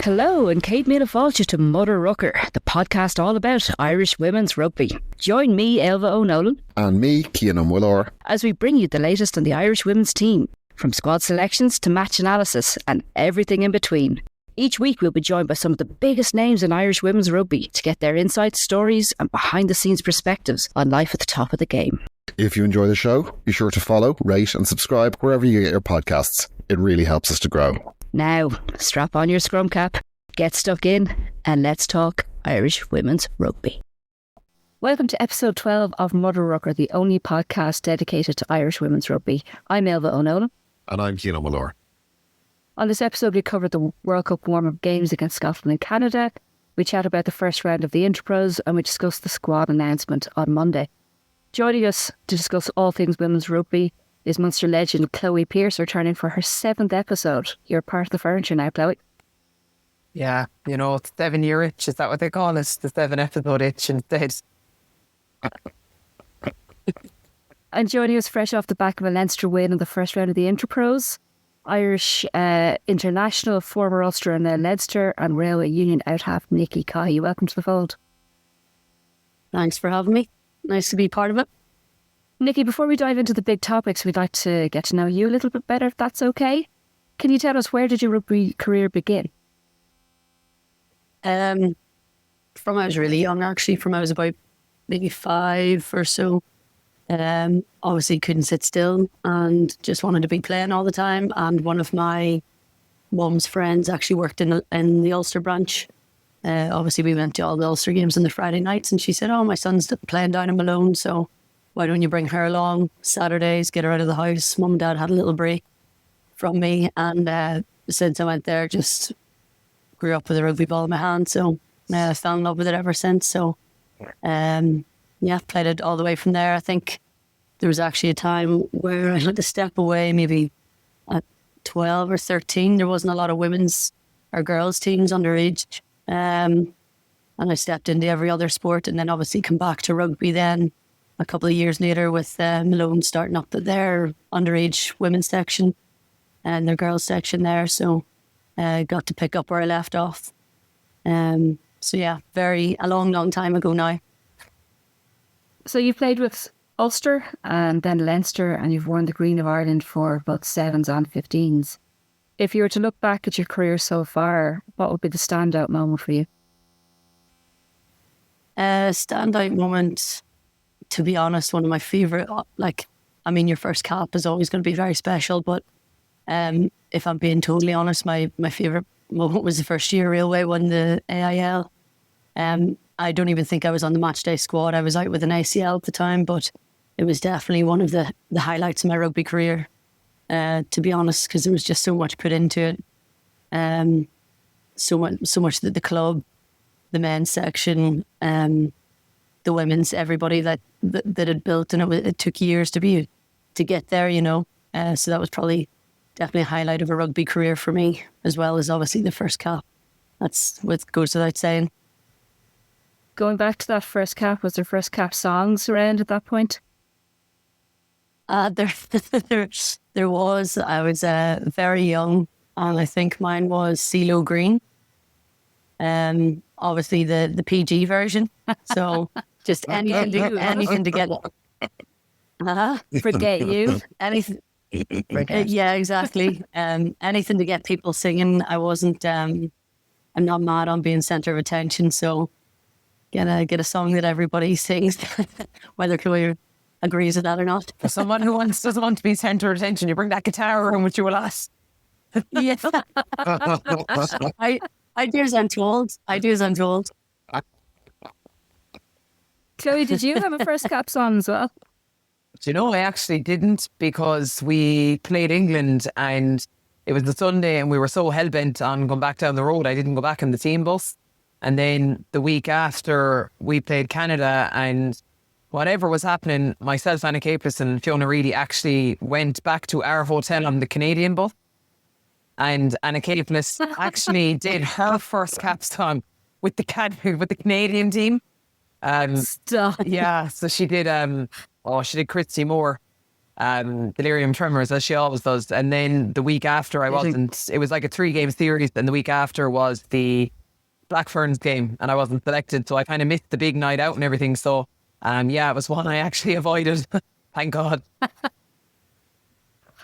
Hello and Kate Míle Fáilte to Mudder Rucker, the podcast all about Irish women's rugby. Join me, Ailbhe O'Nolan. And me, Cian and Muilleoir. As we bring you the latest on the Irish women's team, from squad selections to match analysis and everything in between. Each week we'll be joined by some of the biggest names in Irish women's rugby to get their insights, stories and behind the scenes perspectives on life at the top of the game. If you enjoy the show, be sure to follow, rate and subscribe wherever you get your podcasts. It really helps us to grow. Now, strap on your scrum cap, get stuck in, and let's talk Irish women's rugby. Welcome to episode 12 of Mudder Rucker, the only podcast dedicated to Irish women's rugby. I'm Ailbhe O'Nolan. And I'm Cian Muilleoir. On this episode, we covered the World Cup warm-up games against Scotland and Canada. We chat about the first round of the Interpros, and we discuss the squad announcement on Monday. Joining us to discuss all things women's rugby is Munster legend Caughey Pearse, returning for her 7th episode. You're part of the furniture now, Caughey. Yeah, you know, it's 7-year itch. Is that what they call it? The 7-episode itch instead. And joining us fresh off the back of a Leinster win in the first round of the Interpros, Irish international, former Ulster and Leinster and Railway Union out-half Nikki Caughey. Welcome to the fold. Thanks for having me. Nice to be part of it. Nikki, before we dive into the big topics, we'd like to get to know you a little bit better, if that's okay. Can you tell us, where did your rugby career begin? From I was really young, actually, from I was about maybe 5 or so. Obviously couldn't sit still and just wanted to be playing all the time. And one of my mum's friends actually worked in the Ulster branch. Obviously we went to all the Ulster games on the Friday nights, and she said, "Oh, my son's playing down in Malone, so why don't you bring her along Saturdays, get her out of the house." Mum and Dad had a little break from me, and since I went there, just grew up with a rugby ball in my hand. So I fell in love with it ever since. So yeah, played it all the way from there. I think there was actually a time where I had to step away, maybe at 12 or 13. There wasn't a lot of women's or girls' teams underage. And I stepped into every other sport, and then obviously come back to rugby then a couple of years later with Malone starting up their underage women's section and their girls section there. So got to pick up where I left off. So yeah, a long time ago now. So you played with Ulster and then Leinster, and you've worn the Green of Ireland for both 7s and 15s. If you were to look back at your career so far, what would be the standout moment for you? Standout moment, to be honest, one of my favourite, your first cap is always going to be very special, but if I'm being totally honest, my favourite moment was the first year Railway won the AIL. I don't even think I was on the matchday squad. I was out with an ACL at the time, but it was definitely one of the highlights of my rugby career, to be honest, because there was just so much put into it. So much that the club, the men's section, the women's, everybody that had built, and it took years to get there, you know. So that was probably definitely a highlight of a rugby career for me, as well as obviously the first cap. That's what goes without saying. Going back to that first cap, was there first cap songs around at that point? There was. I was very young, and I think mine was CeeLo Green. Obviously the PG version. So just anything to get Forget you. Anything. Yeah, exactly. Anything to get people singing. I wasn't. I'm not mad on being centre of attention. So get a song that everybody sings, whether Chloe agrees with that or not. For someone who doesn't want to be centre of attention, you bring that guitar around with you a lot. Yes. I do as I'm told. Chloe, did you have a first cap song as well? Do you know, I actually didn't, because we played England and it was the Sunday and we were so hell-bent on going back down the road, I didn't go back in the team bus. And then the week after, we played Canada, and whatever was happening, myself, Anna Capris and Fiona Reedy actually went back to our hotel on the Canadian bus. And Anna Capris actually did her first cap song with the Canadian team. Stop. Yeah, so she did. She did Christy Moore. delirium tremors, as she always does. And then the week after I wasn't, it was like a 3-game series, and the week after was the Black Ferns game, and I wasn't selected, so I kind of missed the big night out and everything. So it was one I actually avoided. Thank God.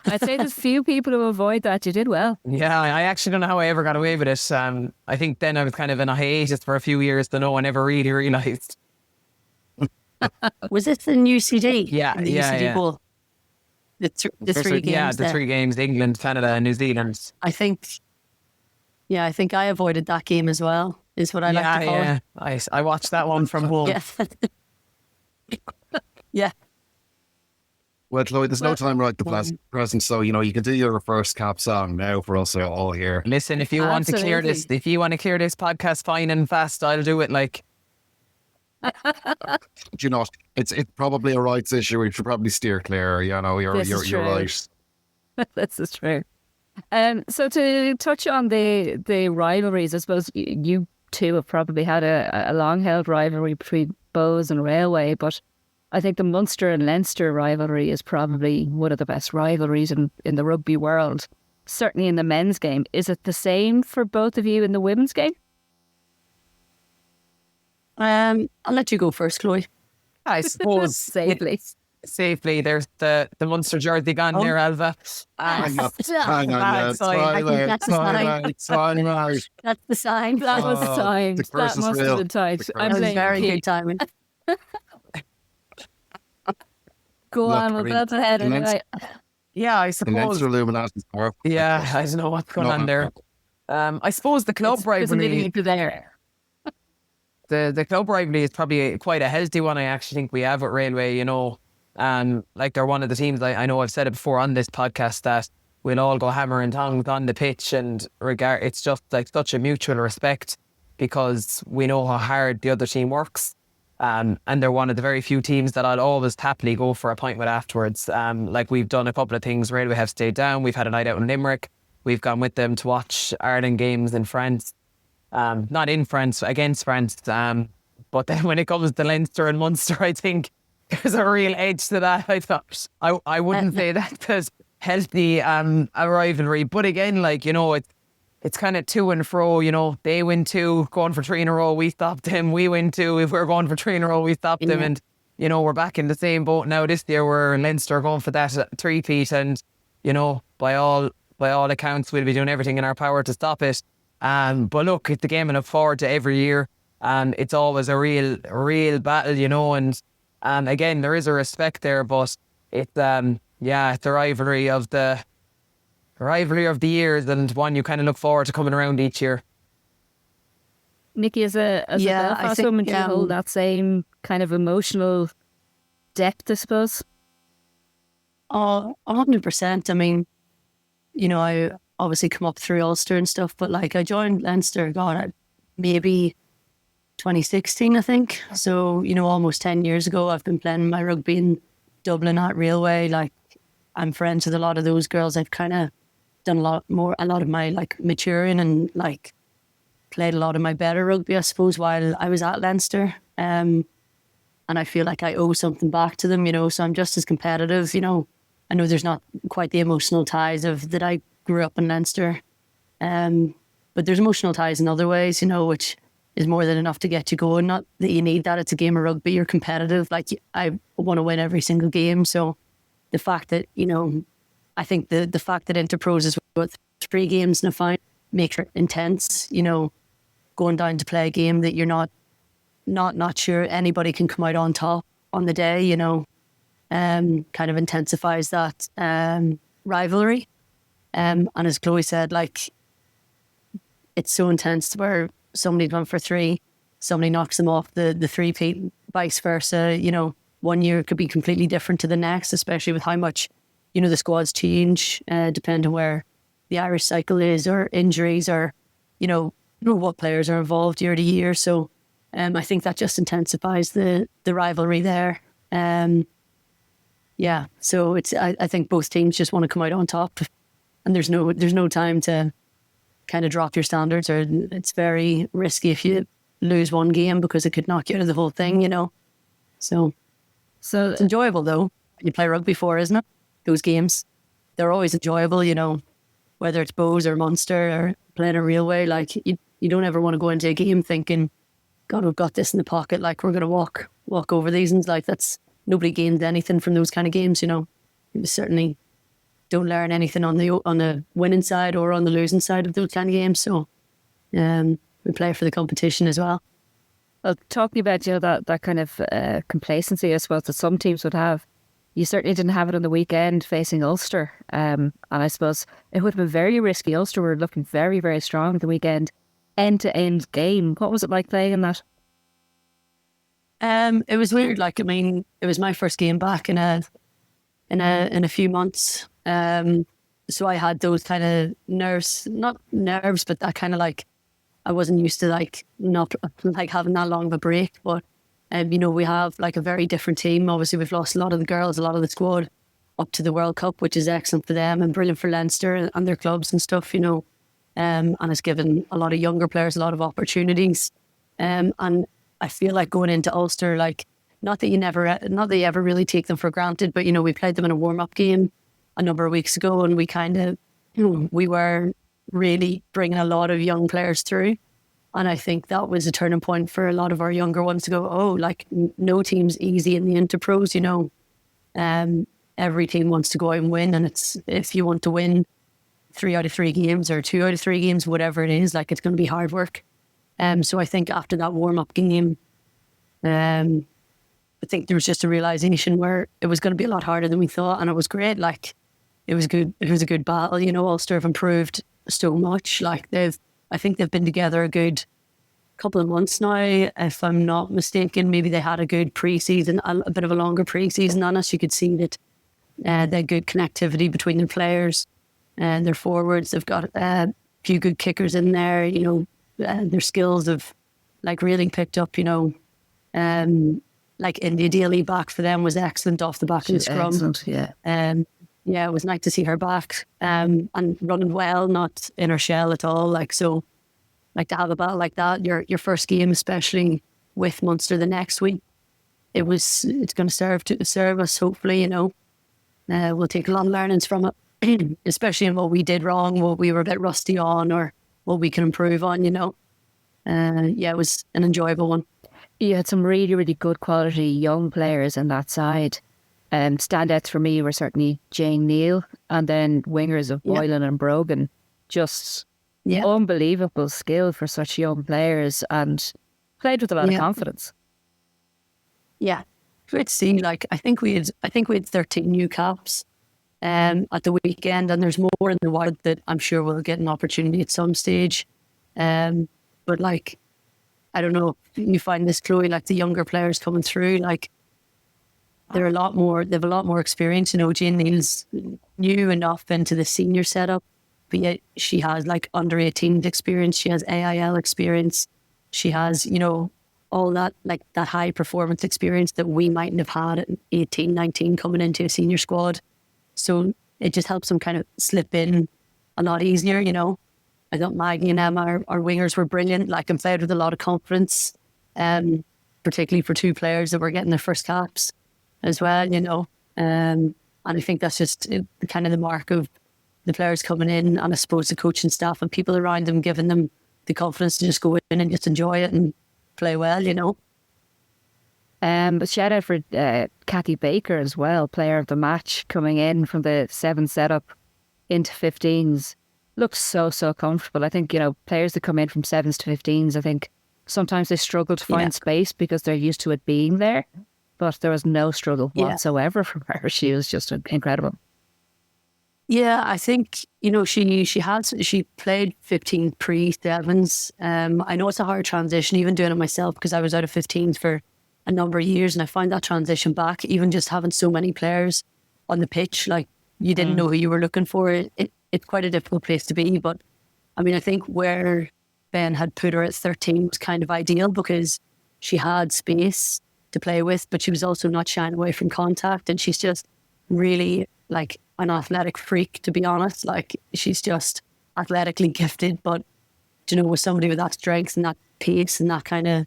I'd say there's few people who avoid that. You did well. Yeah, I actually don't know how I ever got away with it. I think then I was kind of in a hiatus for a few years, so no one ever really realised. Was it the new CD? Yeah, the yeah, UCD yeah. Bowl? The 3 games. Yeah, the 3 games, England, Canada and New Zealand. I think I avoided that game as well, is what I like to call it. I watched that one from home. Yeah. Yeah. Well, Chloe, there's no time like the present, so you can do your first cap song now for us all here. Listen, if you want to clear this podcast fine and fast, I'll do it. Like, Do you know, it's probably a rights issue. We should probably steer clear. You're right. This is true. So to touch on the rivalries, I suppose you two have probably had a long-held rivalry between Bows and Railway, but I think the Munster and Leinster rivalry is probably one of the best rivalries in the rugby world, certainly in the men's game. Is it the same for both of you in the women's game? I'll let you go first, Chloe. I suppose Safely. there's the Munster jersey gone there, Ailbhe. Hang on, That's the sign. That was timed. the That curse is must real. have been timed. The curse I'm That was playing very Nikki. good timing. Go Look, on, I we're mean, both ahead the anyway. Yeah, I The suppose. Leinster Illuminati's powerful. Yeah, I don't know what's going on there. I suppose the club There's a rivalry. million there. The club rivalry is probably quite a healthy one. I actually think we have at Railway. Like they're one of the teams. I know I've said it before on this podcast that we'll all go hammer and tongs on the pitch, and it's just like such a mutual respect because we know how hard the other team works. And they're one of the very few teams that I'll always happily go for a pint with afterwards. Like we've done a couple of things. Railway have stayed down. We've had a night out in Limerick. We've gone with them to watch Ireland games in France. Not in France, against France. But then when it comes to Leinster and Munster, I think there's a real edge to that. I thought I wouldn't say that because healthy a rivalry. But again, it's kind of to and fro. They win 2, going for 3 in a row. We stop them. We win 2. If we're going for 3 in a row, we stop them. And we're back in the same boat now this year. Where Leinster going for that 3-peat, and by all accounts, we'll be doing everything in our power to stop it. But look, it's the game I look forward to every year. It's always a real battle, and again, there is a respect there, but it's the rivalry of the years, and one you kind of look forward to coming around each year. Nikki, as a Belfast woman, do you hold that same kind of emotional depth, I suppose? 100%. I mean, I obviously come up through Ulster and stuff, but I joined Leinster, maybe 2016, I think. So, almost 10 years ago, I've been playing my rugby in Dublin at Railway. I'm friends with a lot of those girls. I've kind of done a lot of my maturing and played a lot of my better rugby, I suppose, while I was at Leinster. And I feel like I owe something back to them, so I'm just as competitive. I know there's not quite the emotional ties of that I grew up in Leinster. But there's emotional ties in other ways, which is more than enough to get you going. Not that you need that. It's a game of rugby. You're competitive. I want to win every single game. So the fact that, I think the fact that Interpros is with 3 games in a final makes it intense, going down to play a game that you're not sure anybody can come out on top on the day, kind of intensifies that rivalry. And as Chloe said, it's so intense where somebody's gone for 3, somebody knocks them off the 3-peat, vice versa. One year could be completely different to the next, especially with how much, the squads change, depending where the Irish cycle is, or injuries, or, what players are involved year to year. So I think that just intensifies the rivalry there. So I think both teams just want to come out on top, and there's no time to kind of drop your standards, or it's very risky if you lose one game because it could knock you out of the whole thing, So it's enjoyable though. You play rugby for, isn't it? those games. They're always enjoyable, you know, whether it's Bows or Munster or playing a Railway. Like you don't ever want to go into a game thinking, God, we've got this in the pocket. Like we're going to walk over these, and like nobody gains anything from those kind of games, you know. You certainly don't learn anything on the winning side or on the losing side of those kind of games. So we play for the competition as well. Well, talking about, you know, that kind of complacency, I suppose, that some teams would have, you certainly didn't have it on the weekend facing Ulster. And I suppose it would have been very risky. Ulster were looking very, very strong at the weekend. End-to-end game. What was it like playing in that? It was weird. Like, I mean, it was my first game back in a few months. So I had those kind of not nerves, but that kind of like, I wasn't used to like not like having that long of a break. But you know, we have like a very different team. Obviously, we've lost a lot of the girls, a lot of the squad up to the World Cup, which is excellent for them and brilliant for Leinster and their clubs and stuff, you know. And it's given a lot of younger players a lot of opportunities. And I feel like going into Ulster, like not that you ever really take them for granted, but you know, we played them in a warm-up game a number of weeks ago, and we kind of, you know, we were really bringing a lot of young players through. And I think that was a turning point for a lot of our younger ones to go, oh, like no team's easy in the Interpros, you know. Every team wants to go out and win, and it's, if you want to win 3 out of 3 games or 2 out of 3 games, whatever it is, like it's going to be hard work. So I think after that warm-up game, I think there was just a realisation where it was going to be a lot harder than we thought, and it was great. Like it was good. It was a good battle. You know, Ulster have improved so much. Like I think they've been together a good couple of months now, if I'm not mistaken. Maybe they had a good pre-season, a bit of a longer pre-season on us. You could see that they had good connectivity between their players and their forwards. They've got a few good kickers in there. You know, their skills have like really picked up. You know, like India Daly back for them was excellent off the back of the scrum. Excellent, yeah. Yeah, it was nice to see her back and running well, not in her shell at all. Like, so, like to have a battle like that, your first game, especially with Munster the next week, it's going to serve us, hopefully, you know. We'll take a lot of learnings from it, especially in what we did wrong, what we were a bit rusty on, or what we can improve on, you know. Yeah, it was an enjoyable one. You had some really, really good quality young players on that side. Standouts for me were certainly Jane Neal, and then wingers of Boylan and Brogan. Just unbelievable skill for such young players, and played with a lot of confidence. Yeah, great to see. Like I think we had 13 new caps at the weekend, and there's more in the wild that I'm sure we'll get an opportunity at some stage. But like, I don't know if you find this, Chloe, like the younger players coming through, like they have a lot more experience. You know, Jane Neal's new enough into the senior setup, but yet she has like under 18 experience. She has AIL experience. She has, you know, all that, like that high performance experience that we mightn't have had at 18, 19 coming into a senior squad. So it just helps them kind of slip in a lot easier, you know. I thought Maggie and Emma, our wingers, were brilliant, like, and played with a lot of confidence, particularly for 2 players that were getting their first caps as well, you know. And I think that's just kind of the mark of the players coming in, and I suppose the coaching staff and people around them giving them the confidence to just go in and just enjoy it and play well, you know. But shout out for Kathy Baker as well, player of the match, coming in from the 7 setup into 15s. Looks so comfortable. I think, you know, players that come in from 7s to 15s, I think sometimes they struggle to find space because they're used to it being there. But there was no struggle whatsoever from her. She was just incredible. Yeah, I think, you know, she played 15 pre-7s. I know it's a hard transition, even doing it myself, because I was out of 15s for a number of years, and I found that transition back, even just having so many players on the pitch, like you didn't know who you were looking for. It's quite a difficult place to be. But I mean, I think where Ben had put her at 13 was kind of ideal, because she had space to play with, but she was also not shying away from contact, and she's just really like an athletic freak, to be honest. Like, she's just athletically gifted, but, you know, with somebody with that strength and that pace and that kind of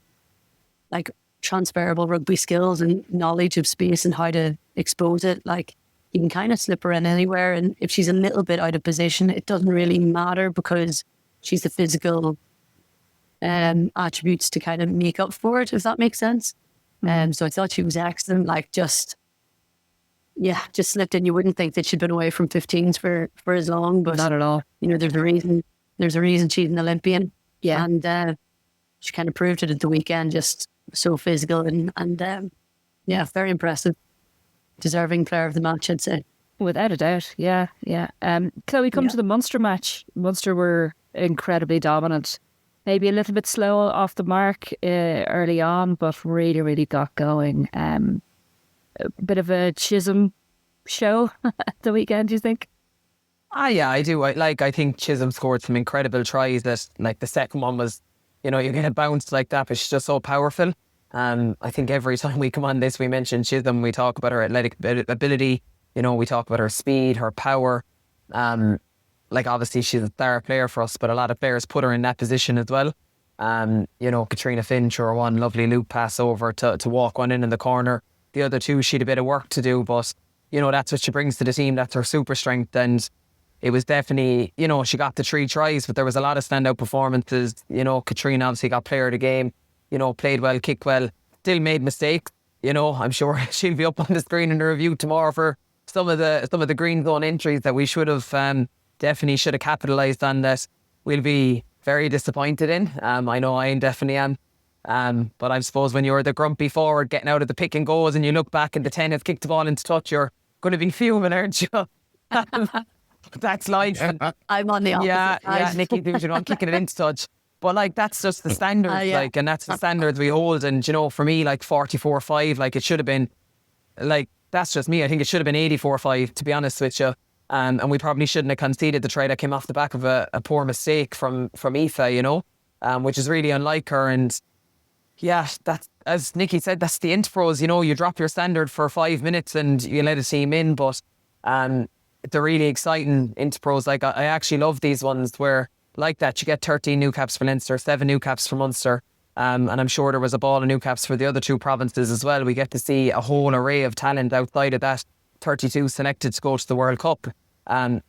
like transferable rugby skills and knowledge of space and how to expose it, like, you can kind of slip her in anywhere. And if she's a little bit out of position, it doesn't really matter because she's the physical attributes to kind of make up for it, if that makes sense. So I thought she was excellent. Like just slipped in. You wouldn't think that she'd been away from 15s for as long, but Not at all. you know, there's a reason she's an Olympian. Yeah. And she kind of proved it at the weekend, just so physical and very impressive. Deserving player of the match, I'd say. Without a doubt, yeah. Chloe, come to the Munster match. Munster were incredibly dominant. Maybe a little bit slow off the mark early on, but really, really got going. A bit of a Chisholm show at the weekend, do you think? Yeah, I do. I think Chisholm scored some incredible tries. That, like, the second one was, you know, you get a bounce like that, but she's just so powerful. I think every time we come on this, we mention Chisholm. We talk about her athletic ability. You know, we talk about her speed, her power. Like, obviously, she's a star player for us, but a lot of players put her in that position as well. You know, Katrina Finch, or one lovely loop pass over to walk one in the corner. The other two, she'd a bit of work to do, but, you know, that's what she brings to the team. That's her super strength. And it was definitely, you know, she got the 3 tries, but there was a lot of standout performances. You know, Katrina obviously got player of the game, you know, played well, kicked well, still made mistakes. You know, I'm sure she'll be up on the screen in the review tomorrow for some of the green zone entries that we should have definitely should have capitalised on, that we'll be very disappointed in. I know I definitely am. But I suppose when you're the grumpy forward getting out of the pick and goes and you look back and the 10 has kicked the ball into touch, you're going to be fuming, aren't you? That's life. I'm on the opposite Yeah, side. Nikki, I'm kicking it into touch. But, like, that's just the standards, like, and that's the standards we hold. And, you know, for me, like, 44-5, like, it should have been, like, that's just me. I think it should have been 84-5, to be honest with you. And we probably shouldn't have conceded the try that came off the back of a poor mistake from Ailbhe, you know, which is really unlike her. And yeah, that's, as Nikki said, that's the Interpros. You know, you drop your standard for 5 minutes and you let a team in, but they're really exciting Interpros. Like, I actually love these ones where, like that, you get 13 new caps for Leinster, 7 new caps for Munster. And I'm sure there was a ball of new caps for the other 2 provinces as well. We get to see a whole array of talent outside of that 32 selected to go to the World Cup.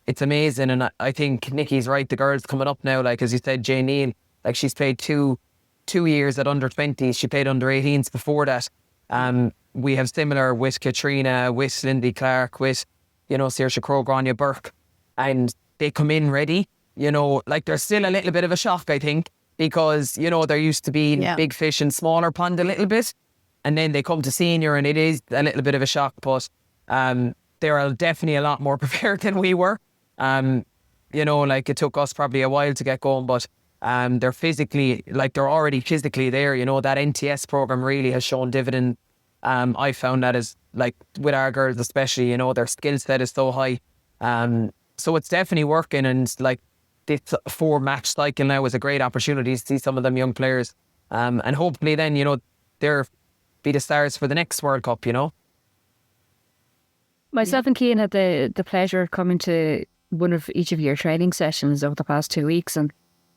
It's amazing. And I think Nikki's right. The girls coming up now, like, as you said, Jane Neal, like, she's played two years at under 20s. She played under 18s before that. We have similar with Katrina, with Lindy Clark, with, you know, Saoirse Crowe, Grania Burke. And they come in ready. You know, like, there's still a little bit of a shock, I think, because, you know, they're used to being big fish in smaller pond a little bit. And then they come to senior and it is a little bit of a shock. But they're definitely a lot more prepared than we were. You know, like, it took us probably a while to get going, but they're physically, like, they're already physically there. You know, that NTS program really has shown dividend. I found that is, like, with our girls especially, you know, their skill set is so high. So it's definitely working, and, like, this 4-match cycle now is a great opportunity to see some of them young players. And hopefully then, you know, they're be the stars for the next World Cup, you know. Myself and Cian had the pleasure of coming to one of each of your training sessions over the past 2 weeks, and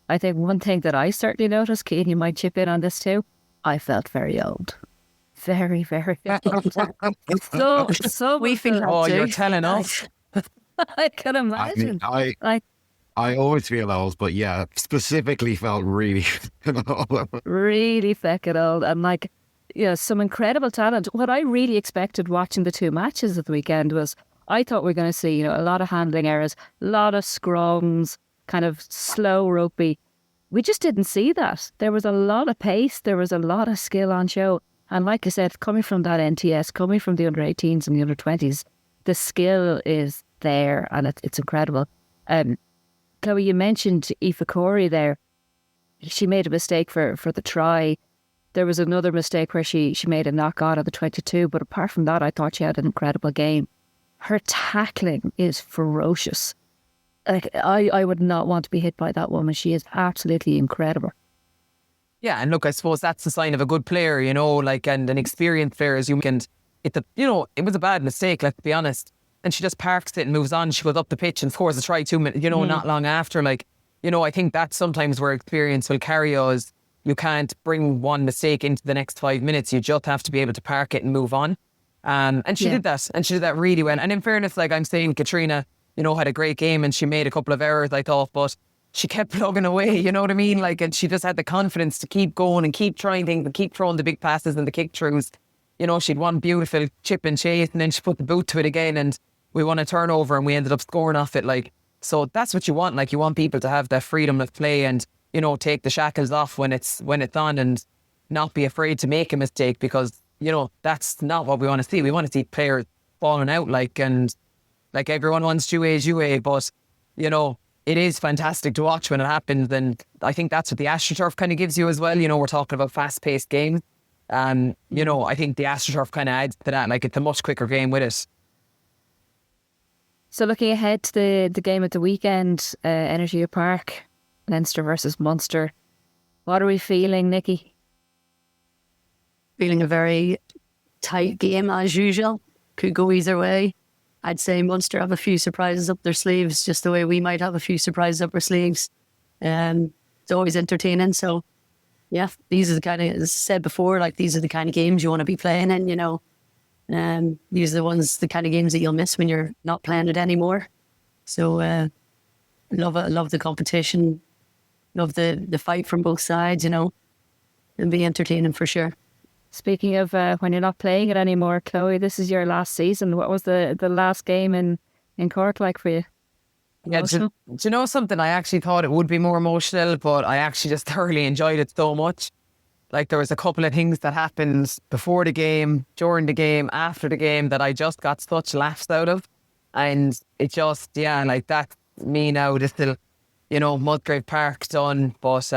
I think one thing that I certainly noticed, Cian, you might chip in on this too, I felt very old. Very, very old. so We feel that Oh, too. you're telling us. I can imagine. I always feel old, but yeah, specifically felt really Really feckin' old, and, like, you know, some incredible talent. What I really expected watching the 2 matches of the weekend was, I thought we were going to see, you know, a lot of handling errors, a lot of scrums, kind of slow rugby. We just didn't see that. There was a lot of pace, there was a lot of skill on show. And like I said, coming from that NTS, coming from the under 18s and the under 20s, the skill is there, and it's incredible. Chloe, you mentioned Ailbhe Corey there. She made a mistake for the try. There was another mistake where she made a knock on at the 22, but apart from that, I thought she had an incredible game. Her tackling is ferocious. Like, I would not want to be hit by that woman. She is absolutely incredible. Yeah, and look, I suppose that's the sign of a good player, you know, like, and an experienced player, as you can. You know, it was a bad mistake, let's be honest. And she just parks it and moves on. She goes up the pitch and scores a try 2 minutes, you know, not long after. Like, you know, I think that's sometimes where experience will carry us. You can't bring one mistake into the next 5 minutes. You just have to be able to park it and move on. And she did that. And she did that really well. And in fairness, like I'm saying, Katrina, had a great game and she made a couple of errors, I thought, but she kept plugging away, you know what I mean? Like, and she just had the confidence to keep going and keep trying things and keep throwing the big passes and the kick throughs. She'd one beautiful chip and chase and then she put the boot to it again and we won a turnover and we ended up scoring off it. Like, so that's what you want. Like, you want people to have that freedom of play and, take the shackles off when it's on and not be afraid to make a mistake because, that's not what we want to see. We want to see players falling out and everyone wants Jouet, but, it is fantastic to watch when it happens. And I think that's what the AstroTurf kind of gives you as well. We're talking about fast-paced games. I think the AstroTurf kind of adds to that. Like, it's a much quicker game with it. So looking ahead to the game at the weekend, Energy Park, Leinster versus Munster. What are we feeling, Nikki? Feeling a very tight game as usual. Could go either way. I'd say Munster have a few surprises up their sleeves, just the way we might have a few surprises up our sleeves. It's always entertaining. So, yeah, these are the kind of, as I said before, like these are the kind of games you want to be playing in, These are the kind of games that you'll miss when you're not playing it anymore. So, love it. Love the competition. Love the fight from both sides, It'll be entertaining for sure. Speaking of when you're not playing it anymore, Chloe, this is your last season. What was the last game in Cork like for you? Yeah, do you know something? I actually thought it would be more emotional, but I actually just thoroughly enjoyed it so much. Like, there was a couple of things that happened before the game, during the game, after the game that I just got such laughs out of. And it just, like that's me now, this little, Musgrave Park done. But,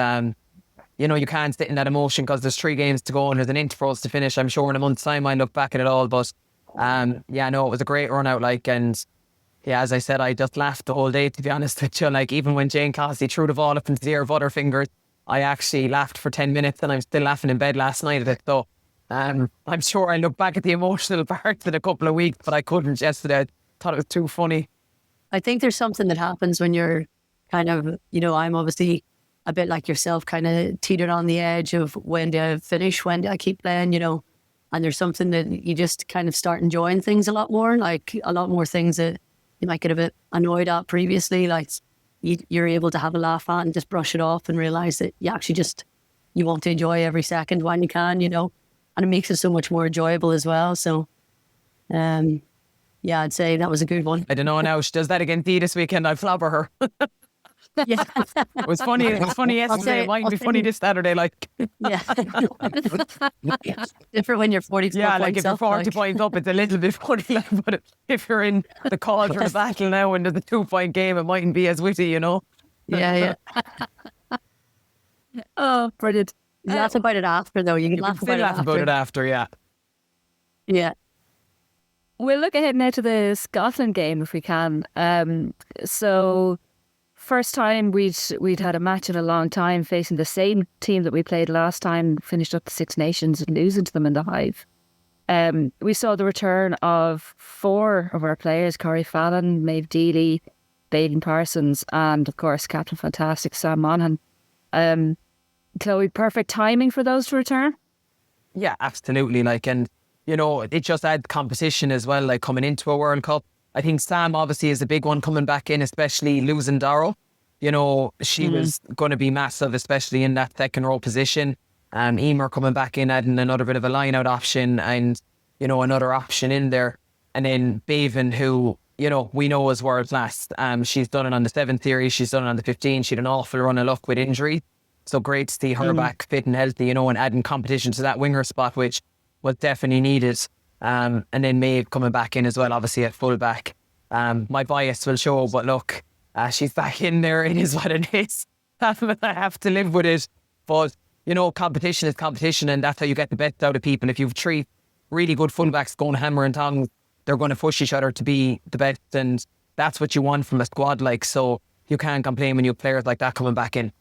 you can't sit in that emotion because there's 3 games to go and there's an Interpros to finish. I'm sure in a month's time I look back at it all. But, it was a great run out, and as I said, I just laughed the whole day, to be honest with you. Like, even when Jane Caughey threw the ball up into the air of Butterfingers, I actually laughed for 10 minutes and I'm still laughing in bed last night at it. So I'm sure I look back at the emotional parts in a couple of weeks, but I couldn't yesterday. I thought it was too funny. I think there's something that happens when you're kind of, I'm obviously a bit like yourself, kind of teetered on the edge of when do I finish, when do I keep playing, and there's something that you just kind of start enjoying things a lot more, like a lot more things that you might get a bit annoyed at previously, like you're able to have a laugh at and just brush it off and realise that you actually you want to enjoy every second when you can, and it makes it so much more enjoyable as well. So, I'd say that was a good one. I don't know now. She does that against Dee this weekend. I'll flabber her. Yeah. It was funny. It was funny yesterday. It might be funny this Saturday. Like, yeah. Different when you're 44 like points if you're up. 40 points up, it's a little bit funny. Like, but if you're in the cauldron of battle now and there's a 2-point game, it mightn't be as witty, Yeah. Oh, brilliant. Laugh about it after, though. You can laugh about it after, yeah. Yeah. We'll look ahead now to the Scotland game if we can. So first time we'd had a match in a long time facing the same team that we played last time, finished up the Six Nations and losing to them in the Hive. We saw the return of 4 of our players, Corey Fallon, Maeve Deely, Baden Parsons, and of course Captain Fantastic Sam Monaghan. Chloe, perfect timing for those to return? Yeah, absolutely. It just adds competition as well, like coming into a World Cup. I think Sam obviously is a big one coming back in, especially losing Darrow. She was going to be massive, especially in that second row position. Emer coming back in, adding another bit of a line out option and, another option in there. And then Bevan, who, we know is world class. She's done it on the 7 series, she's done it on the 15. She had an awful run of luck with injury. So great to see her back fit and healthy, and adding competition to that winger spot, which was definitely needed. And then Maeve coming back in as well, obviously at full back. My bias will show, but look, she's back in there. It is what it is. I have to live with it. But, competition is competition, and that's how you get the best out of people. If you've 3 really good fullbacks going hammer and tongs, they're going to push each other to be the best, and that's what you want from a squad. So you can't complain when you have players like that coming back in.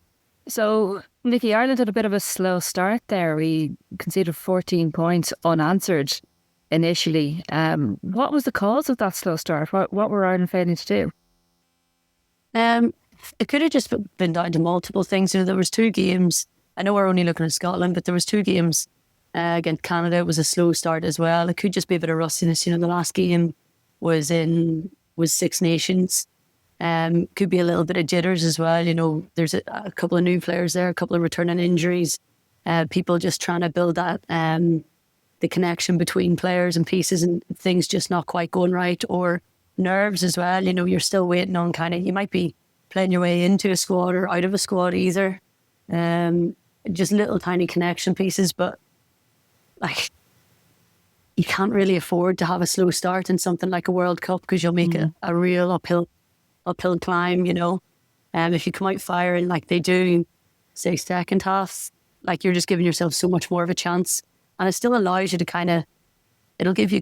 So, Nikki, Ireland had a bit of a slow start there. We conceded 14 points unanswered initially. What was the cause of that slow start? What were Ireland failing to do? It could have just been down to multiple things. There was 2 games. I know we're only looking at Scotland, but there was 2 games against Canada. It was a slow start as well. It could just be a bit of rustiness. The last game was Six Nations. Could be a little bit of jitters as well. There's a couple of new players there, a couple of returning injuries. People just trying to build that the connection between players and pieces, and things just not quite going right, or nerves as well. You're still waiting on you might be playing your way into a squad or out of a squad either. Just little tiny connection pieces, but you can't really afford to have a slow start in something like a World Cup, because you'll make a real uphill climb. If you come out firing like they do, say second half, you're just giving yourself so much more of a chance. And it still allows you to it'll give you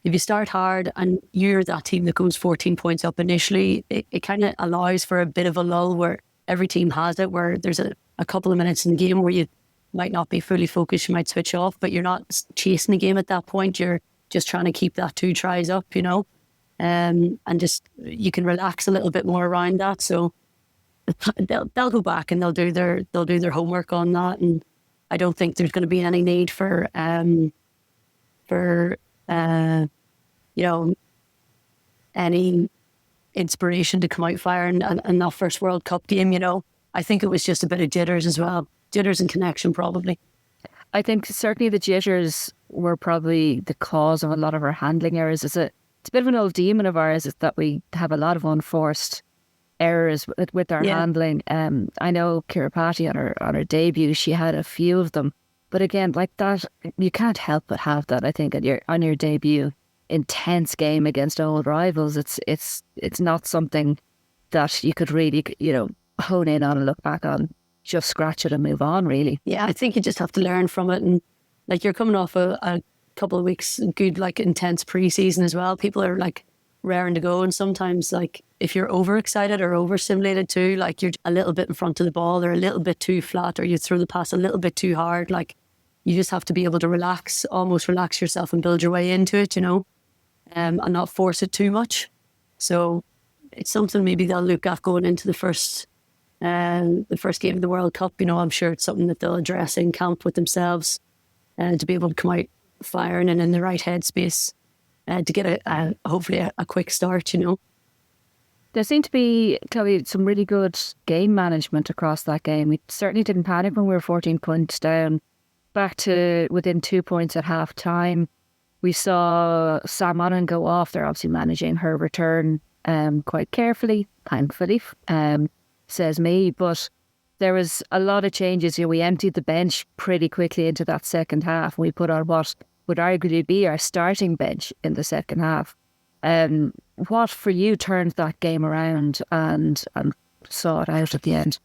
if you start hard and you're that team that goes 14 points up initially, it kind of allows for a bit of a lull where every team has it, where there's a couple of minutes in the game where you might not be fully focused, you might switch off, but you're not chasing the game at that point. You're just trying to keep that 2 tries up, and just you can relax a little bit more around that. So they'll go back and they'll do their homework on that, and I don't think there's going to be any need for any inspiration to come out firing in that first World Cup game. I think it was just a bit of jitters as well, jitters and connection probably. I think certainly the jitters were probably the cause of a lot of our handling errors. It's a bit of an old demon of ours, is that we have a lot of unforced errors with our handling. I know Kira Patty on her debut, she had a few of them, but again, like that, you can't help but have that. I think on your debut, intense game against old rivals, it's not something that you could really hone in on and look back on. Just scratch it and move on, really. Yeah, I think you just have to learn from it, and you're coming off a couple of weeks good intense pre-season as well. People are raring to go, and sometimes if you're overexcited or overstimulated too, you're a little bit in front of the ball or a little bit too flat, or you throw the pass a little bit too hard, you just have to be able to almost relax yourself and build your way into it, and not force it too much. So it's something maybe they'll look at going into the first game of the World Cup. I'm sure it's something that they'll address in camp with themselves, to be able to come out firing and in the right headspace, to get hopefully a quick start. There seemed to be, Chloe, some really good game management across that game. We certainly didn't panic when we were 14 points down, back to within 2 points at half time. We saw Sam Monaghan go off. They're obviously managing her return quite carefully, thankfully, says me. But there was a lot of changes. We emptied the bench pretty quickly into that second half. We put on what would arguably be our starting bench in the second half. What for you turned that game around and saw it out at the end?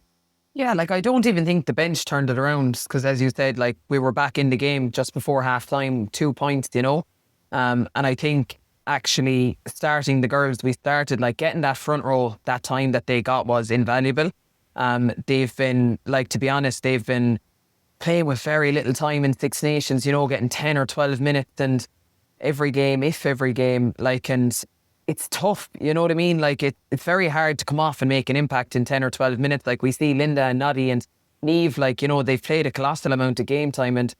Yeah, I don't even think the bench turned it around, because as you said, we were back in the game just before half time, 2 points, and I think actually starting the girls, we started getting that front row, that time that they got was invaluable. They've been, to be honest, they've been playing with very little time in Six Nations, getting 10 or 12 minutes, and every game, and it's tough, you know what I mean? It's very hard to come off and make an impact in 10 or 12 minutes. We see Linda and Noddy and Neve, they've played a colossal amount of game time, and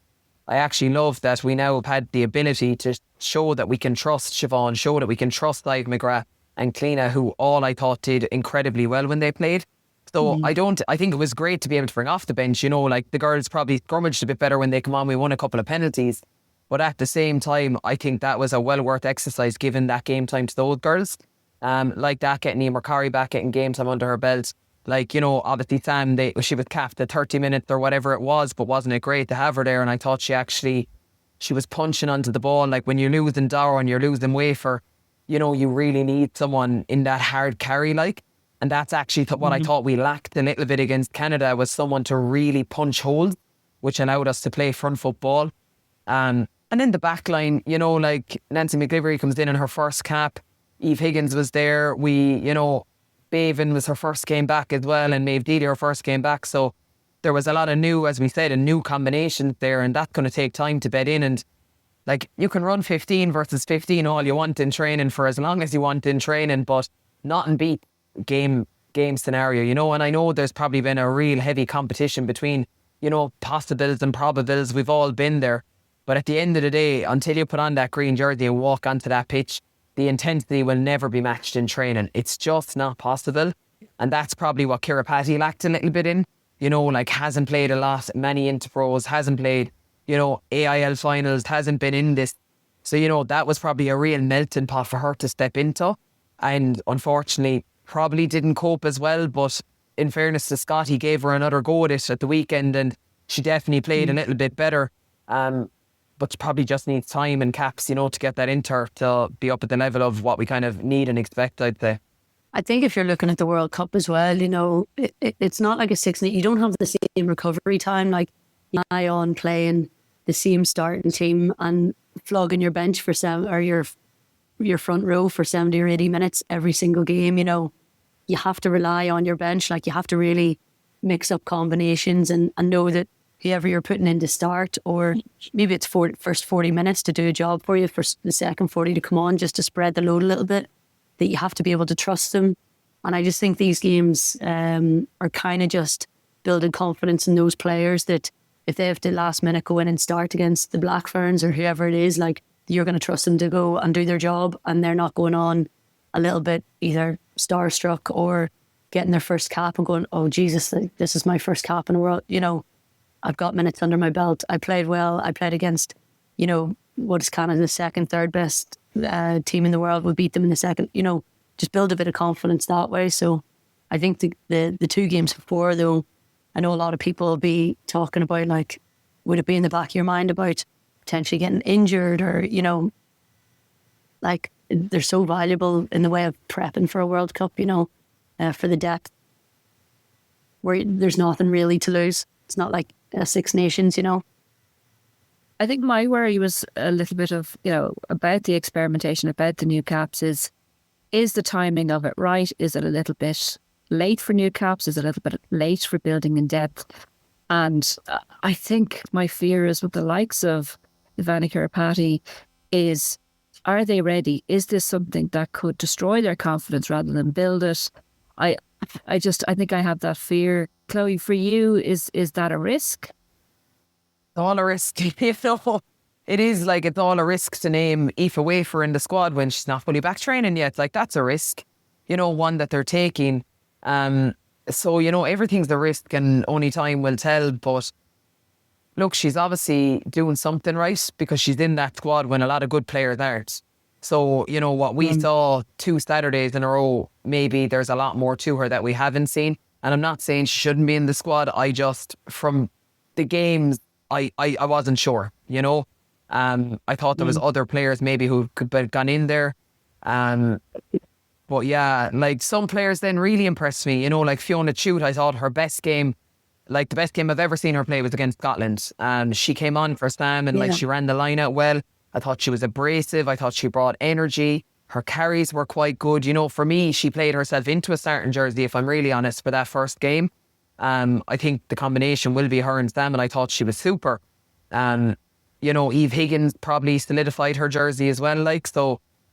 I actually love that we now have had the ability to show that we can trust Siobhan, show that we can trust Ailbhe McGrath and Cliona, who all I thought did incredibly well when they played. So I think it was great to be able to bring off the bench. The girls probably scrummaged a bit better when they come on. We won a couple of penalties. But at the same time, I think that was a well worth exercise, given that game time to those girls. Getting Emer Curry back, getting game time under her belt. Obviously Sam, she was capped at 30 minutes or whatever it was, but wasn't it great to have her there? And I thought she was punching onto the ball. When you're losing Dower and you're losing Wafer, you really need someone in that hard carry, And that's actually what I thought we lacked a little bit against Canada, was someone to really punch holes, which allowed us to play front football. And in the back line, Nancy McGlivery comes in her first cap. Eve Higgins was there. Bevan was her first game back as well, and Maeve Dealey her first game back. So there was a lot of new, as we said, a new combinations there, and that's going to take time to bed in. And you can run 15 versus 15 all you want in training for as long as you want in training, but not in beat game scenario, And I know there's probably been a real heavy competition between, possibles and probables. We've all been there. But at the end of the day, until you put on that green jersey and walk onto that pitch, the intensity will never be matched in training. It's just not possible. And that's probably what Kira Patty lacked a little bit in. Hasn't played a lot, many Interpros, hasn't played, AIL finals, hasn't been in this. So, that was probably a real melting pot for her to step into. And unfortunately, probably didn't cope as well. But in fairness to Scott, he gave her another go at it at the weekend and she definitely played a little bit better. But she probably just needs time and caps, to get that Inter to be up at the level of what we kind of need and expect, I'd say. I think if you're looking at the World Cup as well, it's not like a 6. You don't have the same recovery time, like lie on playing the same starting team and flogging your bench for or your front row for 70 or 80 minutes every single game. You have to rely on your bench. Like, you have to really mix up combinations and know that whoever you're putting in to start, or maybe it's first 40 minutes to do a job for you, for the second 40 to come on just to spread the load a little bit, that you have to be able to trust them. And I just think these games are kind of just building confidence in those players, that if they have to last minute go in and start against the Black Ferns or whoever it is, like, you're going to trust them to go and do their job, and they're not going on a little bit either starstruck or getting their first cap and going, oh Jesus, this is my first cap in the world. I've got minutes under my belt. I played well. I played against, what is kind of the second, third best team in the world. We'll beat them in the second. Just build a bit of confidence that way. So I think the 2 games before, though, I know a lot of people will be talking about, like, would it be in the back of your mind about potentially getting injured, or, like, they're so valuable in the way of prepping for a World Cup, for the depth, where there's nothing really to lose. It's not like Six Nations, I think my worry was a little bit of, about the experimentation, about the new caps is the timing of it right? Is it a little bit late for new caps? Is it a little bit late for building in depth? And I think my fear is with the likes of Ivana Kiripati is, are they ready? Is this something that could destroy their confidence rather than build it? I think I have that fear. Chloe, for you, is that a risk? It's all a risk. It is, like, it's all a risk to name Aoife Wafer in the squad when she's not fully back training yet. Like, that's a risk, one that they're taking. So, everything's a risk and only time will tell. But look, she's obviously doing something right, because she's in that squad when a lot of good players aren't. So, what we saw 2 Saturdays in a row, maybe there's a lot more to her that we haven't seen. And I'm not saying she shouldn't be in the squad. I just, from the games, I wasn't sure, I thought there was other players maybe who could have gone in there. But yeah, like, some players then really impressed me, like Fiona Chute. I thought her best game, like the best game I've ever seen her play, was against Scotland. She came on for Sam and she ran the line out well. I thought she was abrasive. I thought she brought energy. Her carries were quite good. For me, she played herself into a starting jersey, if I'm really honest, for that first game. I think the combination will be her and Sam, and I thought she was super. Eve Higgins probably solidified her jersey as well.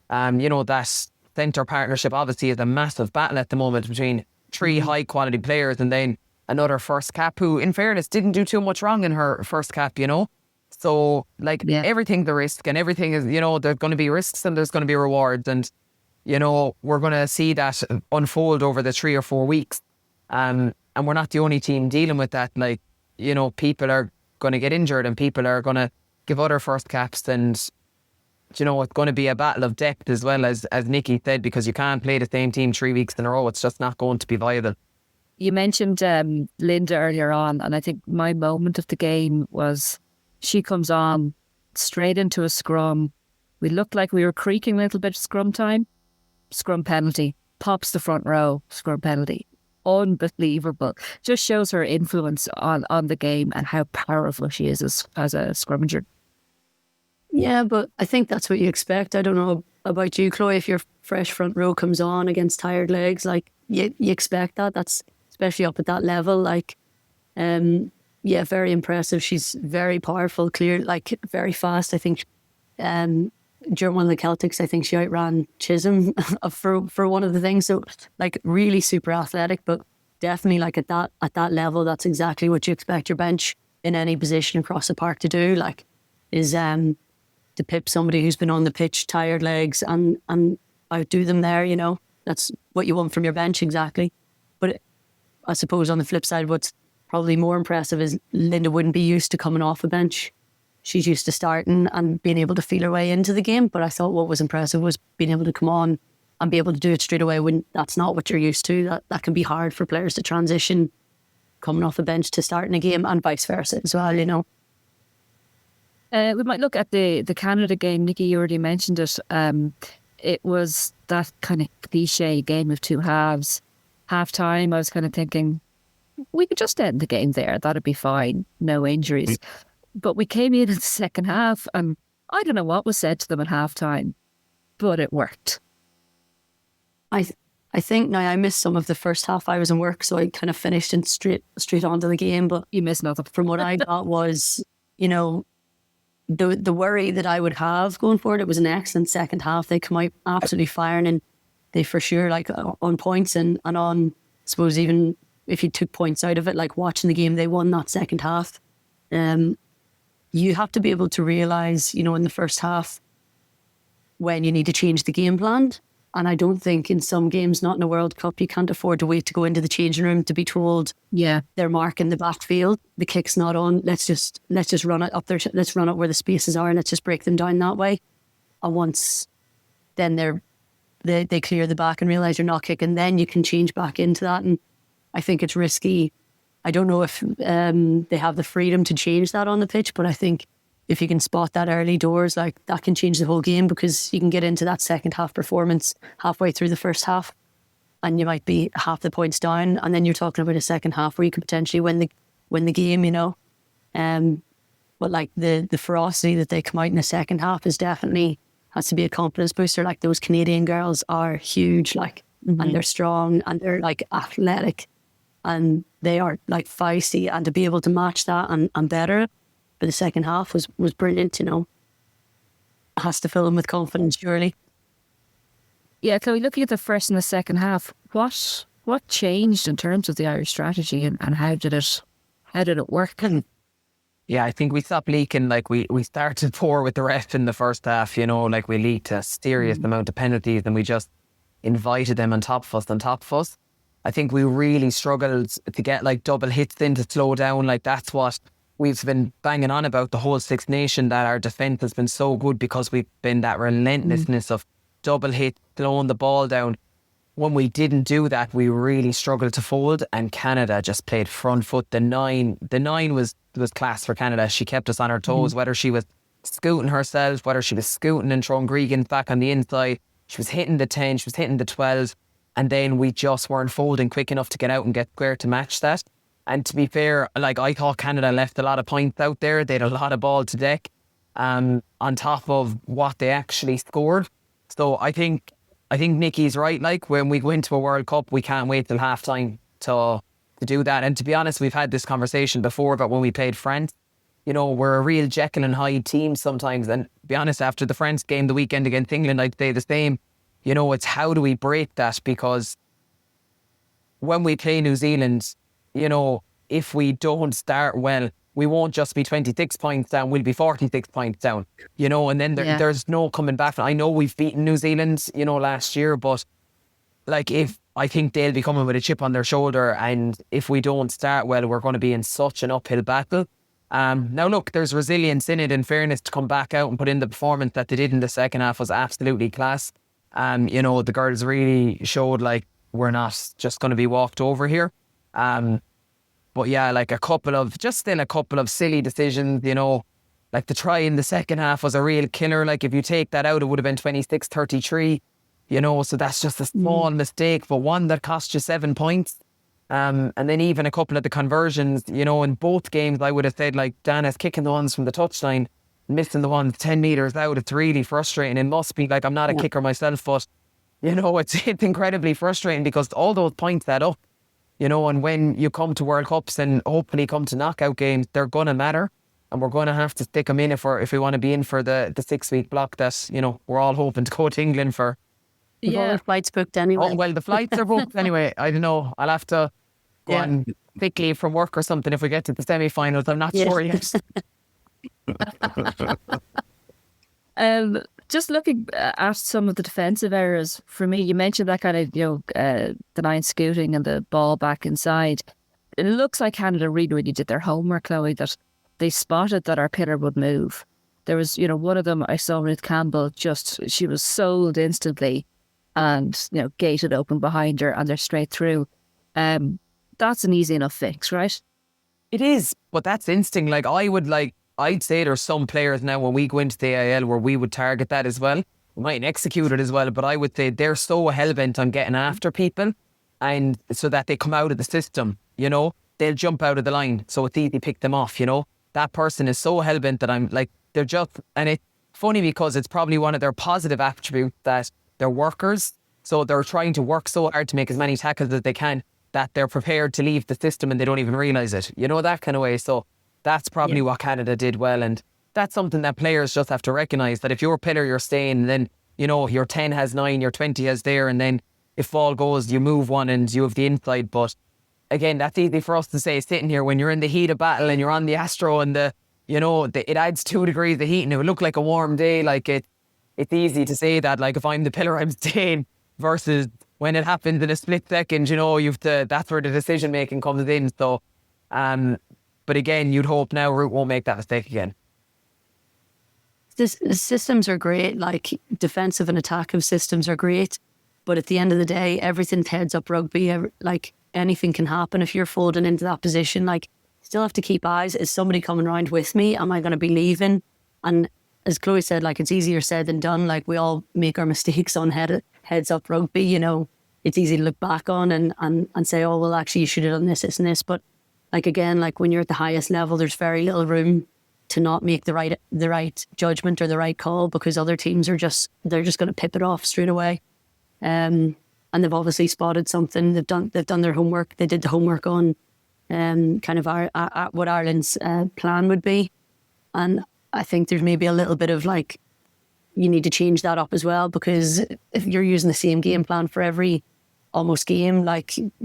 That centre partnership obviously is a massive battle at the moment between 3 high quality players and then another first cap who, in fairness, didn't do too much wrong in her first cap, So, everything's a risk, and everything is, there's going to be risks and there's going to be rewards. And, we're going to see that unfold over the 3 or 4 weeks. And we're not the only team dealing with that. People are going to get injured and people are going to give other first caps. And, it's going to be a battle of depth as well, as Nikki said, because you can't play the same team 3 weeks in a row. It's just not going to be viable. You mentioned Linda earlier on, and I think my moment of the game was she comes on straight into a scrum. We looked like we were creaking a little bit scrum time. Scrum penalty. Pops the front row. Scrum penalty. Unbelievable. Just shows her influence on the game and how powerful she is as a scrummager. Yeah, but I think that's what you expect. I don't know about you, Chloe, if your fresh front row comes on against tired legs, like, you expect that. That's especially up at that level. Very impressive. She's very powerful, clear, very fast. I think during one of the Celtics, I think she outran Chisholm for one of the things. So, really super athletic, but definitely, at that level, that's exactly what you expect your bench in any position across the park to do, like, is to pip somebody who's been on the pitch, tired legs, and outdo them there, you know. That's what you want from your bench, exactly. But I suppose on the flip side, what's probably more impressive is Linda wouldn't be used to coming off a bench. She's used to starting and being able to feel her way into the game. But I thought what was impressive was being able to come on and be able to do it straight away when that's not what you're used to. That can be hard for players to transition coming off a bench to starting a game, and vice versa as well, you know. We might look at the Canada game. Nikki, you already mentioned it. It was that kind of cliche game of two halves. Half time, I was kind of thinking, we could just end the game there. That'd be fine. No injuries. But we came in the second half, and I don't know what was said to them at half time, but it worked. I think now I missed some of the first half. I was in work, so I kind of finished and straight onto the game. But you missed nothing. From what I got was, you know, the worry that I would have going forward. It was an excellent second half. They come out absolutely firing, and they for sure like on points and on, I suppose, even if you took points out of it, like watching the game, they won that second half. You have to be able to realise, you know, in the first half when you need to change the game plan. And I don't think in some games, not in a World Cup, you can't afford to wait to go into the changing room to be told, yeah, they're marking the backfield, the kick's not on, let's just run it up there, let's run it where the spaces are and let's just break them down that way. And once then they clear the back and realise you're not kicking, then you can change back into that. And I think it's risky. I don't know if they have the freedom to change that on the pitch, but I think if you can spot that early doors, like that can change the whole game, because you can get into that second half performance halfway through the first half and you might be half the points down, and then you're talking about a second half where you could potentially win the game, you know. But like the ferocity that they come out in the second half is definitely has to be a confidence booster. Like those Canadian girls are huge, like, and they're strong and they're like athletic and they are like feisty, and to be able to match that and better for the second half was brilliant, you know. It has to fill them with confidence, surely. Yeah, Chloe, looking at the first and the second half, what changed in terms of the Irish strategy, and how did it work? Yeah, I think we stopped leaking. Like we started poor with the ref in the first half, you know, like we leaked a serious amount of penalties and we just invited them on top of us. I think we really struggled to get like double hits in to slow down. Like that's what we've been banging on about the whole Six Nation, that our defence has been so good because we've been that relentlessness of double hit, slowing the ball down. When we didn't do that, we really struggled to fold, and Canada just played front foot. The nine was class for Canada. She kept us on our toes, whether she was scooting herself, whether she was scooting and throwing Gregan back on the inside. She was hitting the 10, she was hitting the 12, and then we just weren't folding quick enough to get out and get square to match that. And to be fair, like I thought Canada left a lot of points out there. They had a lot of ball to deck on top of what they actually scored. So I think Nikki's right. Like when we go into a World Cup, we can't wait till half time to do that. And to be honest, we've had this conversation before about when we played France. You know, we're a real Jekyll and Hyde team sometimes. And to be honest, after the France game the weekend against England, I'd say the same. You know, it's how do we break that? Because when we play New Zealand, you know, if we don't start well, we won't just be 26 points down, we'll be 46 points down, you know, and then there's no coming back. I know we've beaten New Zealand, you know, last year, but like I think they'll be coming with a chip on their shoulder, and if we don't start well, we're going to be in such an uphill battle. Now look, there's resilience in it. In fairness, to come back out and put in the performance that they did in the second half was absolutely class. You know, the girls really showed like we're not just going to be walked over here. But yeah, like a couple of silly decisions, you know, like the try in the second half was a real killer. Like if you take that out, it would have been 26-33, you know, so that's just a small mistake, but one that cost you 7 points. And then even a couple of the conversions, you know, in both games, I would have said like Dana's kicking the ones from the touchline, missing the ones 10 metres out. It's really frustrating. It must be like, I'm not a kicker myself, but you know, it's incredibly frustrating because all those points add up. You know, and when you come to World Cups and hopefully come to knockout games, they're going to matter. And we're going to have to stick them in if we want to be in for the 6-week block that, you know, we're all hoping to go to England for. All the flights booked anyway. Oh, well, the flights are booked anyway. I don't know. I'll have to go and sick leave from work or something if we get to the semi-finals. I'm not sure yet. Just looking at some of the defensive errors, for me, you mentioned that kind of, denying scooting and the ball back inside. It looks like Canada really, really did their homework, Chloe, that they spotted that our pillar would move. There was, one of them I saw, Ruth Campbell, she was sold instantly and, gated open behind her and they're straight through. That's an easy enough fix, right? It is, but that's instinct. I'd say there's some players now when we go into the AIL where we would target that as well. We mightn't execute it as well, but I would say they're so hell-bent on getting after people and so that they come out of the system, they'll jump out of the line. So it's easy to pick them off, That person is so hell-bent that and it's funny because it's probably one of their positive attributes that they're workers. So they're trying to work so hard to make as many tackles as they can that they're prepared to leave the system and they don't even realise it. That kind of way. So that's probably what Canada did well. And that's something that players just have to recognise, that if you're a pillar, you're staying, then, your 10 has 9, your 20 has there, and then if ball goes, you move one and you have the inside. But again, that's easy for us to say sitting here when you're in the heat of battle and you're on the Astro and it adds 2 degrees of heat and it would look like a warm day. It's easy to say that, if I'm the pillar, I'm staying, versus when it happens in a split second, that's where the decision making comes in. So, but again, you'd hope now Root won't make that mistake again. The systems are great, defensive and attacking systems are great. But at the end of the day, everything's heads up rugby. Anything can happen if you're folding into that position. Still have to keep eyes. Is somebody coming around with me? Am I going to be leaving? And as Chloe said, it's easier said than done. We all make our mistakes on heads up rugby. It's easy to look back on and say, oh, well, actually, you should have done this and this. But again, when you're at the highest level, there's very little room to not make the right judgment or the right call, because other teams they're just going to pip it off straight away. And they've obviously spotted something. They've done their homework. They did the homework on kind of what Ireland's plan would be. And I think there's maybe a little bit of you need to change that up as well, because if you're using the same game plan for every almost game,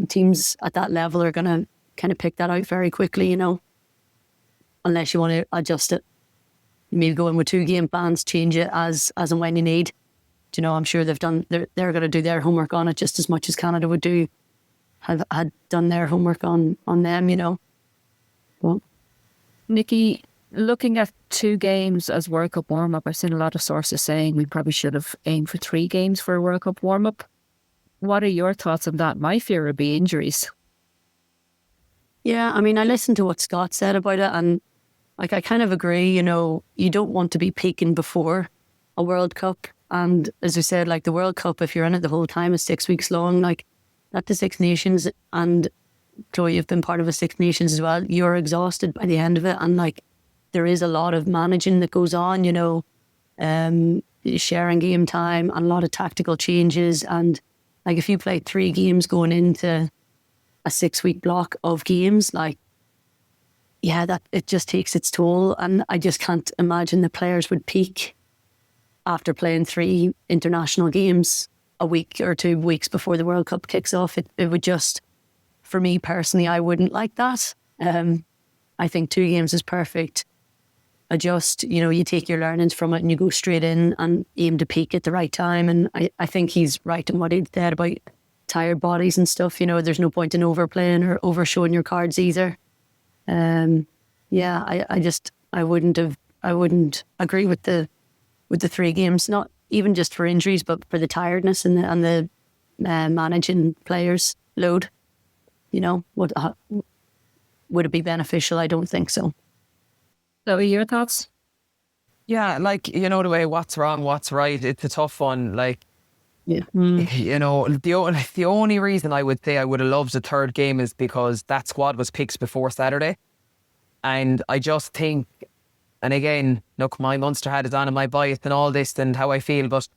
teams at that level are going to kind of pick that out very quickly, unless you want to adjust it. You maybe go in with 2 game plans, change it as and when you need. I'm sure they're going to do their homework on it just as much as Canada would had done their homework on them, Well, Nikki, looking at 2 games as World Cup warm-up, I've seen a lot of sources saying we probably should have aimed for 3 games for a World Cup warm-up. What are your thoughts on that? My fear would be injuries. Yeah, I listened to what Scott said about it, and I kind of agree, you don't want to be peaking before a World Cup. And as I said, the World Cup, if you're in it the whole time, is 6 weeks long. At the Six Nations, and Chloe, you've been part of a Six Nations as well, you're exhausted by the end of it. And there is a lot of managing that goes on, sharing game time and a lot of tactical changes. And if you play 3 games going into a 6-week block of games, that it just takes its toll. And I just can't imagine the players would peak after playing 3 international games a week or 2 weeks before the World Cup kicks off. It would just, for me personally, I wouldn't like that. I think 2 games is perfect. Adjust, you take your learnings from it and you go straight in and aim to peak at the right time. And I think he's right in what he said about tired bodies and stuff. There's no point in overplaying or overshowing your cards either. I wouldn't agree with the 3 games, not even just for injuries, but for the tiredness and the managing players load. Would it be beneficial? I don't think so. So, your thoughts? Yeah, the way what's wrong, what's right. It's a tough one. Yeah. The only reason I would say I would have loved a 3rd game is because that squad was picked before Saturday, and I just think. And again, look, my Munster hat is on and my bias and all this and how I feel, but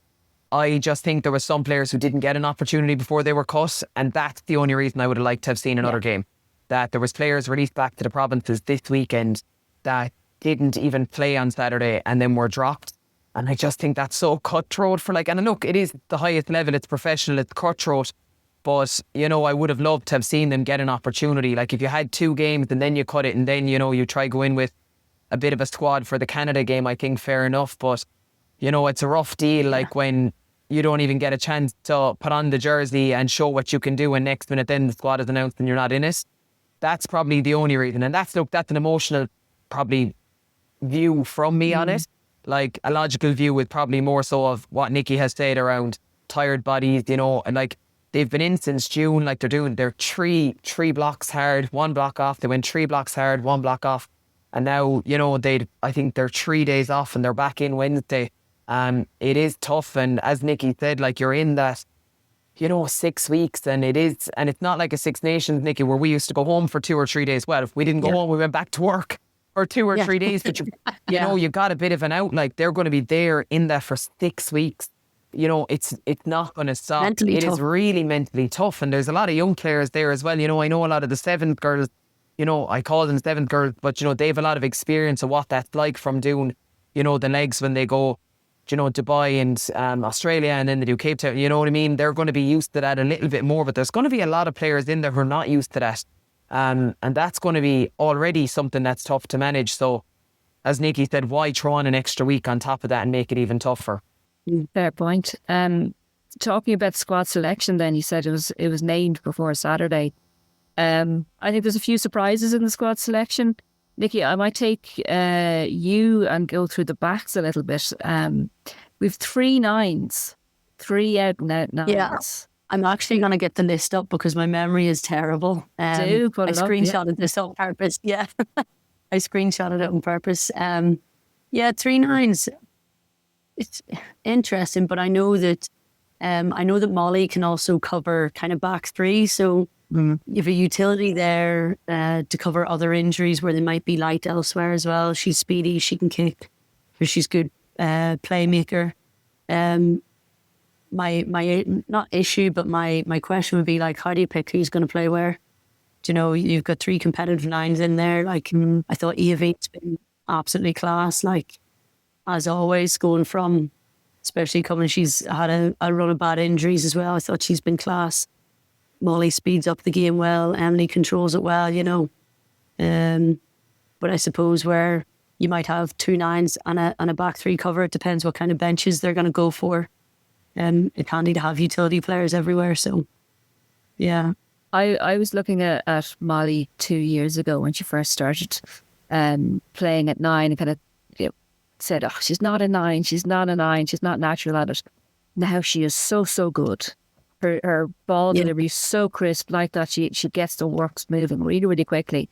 I just think there were some players who didn't get an opportunity before they were cut, and that's the only reason I would have liked to have seen another game. That there was players released back to the provinces this weekend that didn't even play on Saturday and then were dropped. And I just think that's so cutthroat for and look, it is the highest level, it's professional, it's cutthroat. But, you know, I would have loved to have seen them get an opportunity. Like if you had 2 games and then you cut it and then, you know, you try go in with a bit of a squad for the Canada game, I think fair enough. But, you know, it's a rough deal. Like when you don't even get a chance to put on the jersey and show what you can do, and next minute then the squad is announced and you're not in it. That's probably the only reason. And that's an emotional probably view from me on it. Like a logical view with probably more so of what Nikki has said around tired bodies, you know, and like they've been in since June, like they're three blocks hard, 1 block off. They went 3 blocks hard, 1 block off. And now, you know, I think they're 3 days off and they're back in Wednesday. It is tough. And as Nikki said, like you're in that, you know, 6 weeks, and it's not like a Six Nations, Nikki, where we used to go home for 2 or 3 days. Well, if we didn't go home, we went back to work for 2 or 3 days. But you know, you got a bit of an out. Like they're going to be there in that for 6 weeks. You know, it's not going to stop. Mentally It tough. is really mentally tough. And there's a lot of young players there as well. You know, I know a lot of the 7th girls, you know, I call them 7th girls, but, you know, they have a lot of experience of what that's like from doing, you know, the legs when they go, you know, Dubai and Australia, and then they do Cape Town. You know what I mean? They're going to be used to that a little bit more, but there's going to be a lot of players in there who are not used to that. And that's going to be already something that's tough to manage. So, as Nikki said, why throw on an extra week on top of that and make it even tougher? Fair point. Talking about squad selection, then you said it was named before Saturday. I think there's a few surprises in the squad selection. Nikki, I might take you and go through the backs a little bit. We've 3 nines, 3 out and out nines. Yeah. I'm actually going to get the list up because my memory is terrible. Do put I it up, screenshotted this on purpose. Yeah, I screenshotted it on purpose. 3 nines. It's interesting, but I know that Molly can also cover kind of back 3. So you have a utility there to cover other injuries where they might be light elsewhere as well. She's speedy. She can kick. She's good playmaker. My not issue, but my question would be like, how do you pick who's going to play where? Do you know, you've got 3 competitive 9s in there. Like I thought Ailbhe's been absolutely class. Like as always, going from, especially coming, she's had a run of bad injuries as well. I thought she's been class. Molly speeds up the game well. Emily controls it well, you know. But I suppose where you might have 2 9s and a back 3 cover, it depends what kind of benches they're going to go for. It's handy to have utility players everywhere. So, yeah. I was looking at Molly 2 years ago when she first started playing at 9 and kind of said, oh, she's not a 9, she's not natural at it. Now she is so good. Her ball delivery is so crisp, like that she gets the works moving really, really quickly.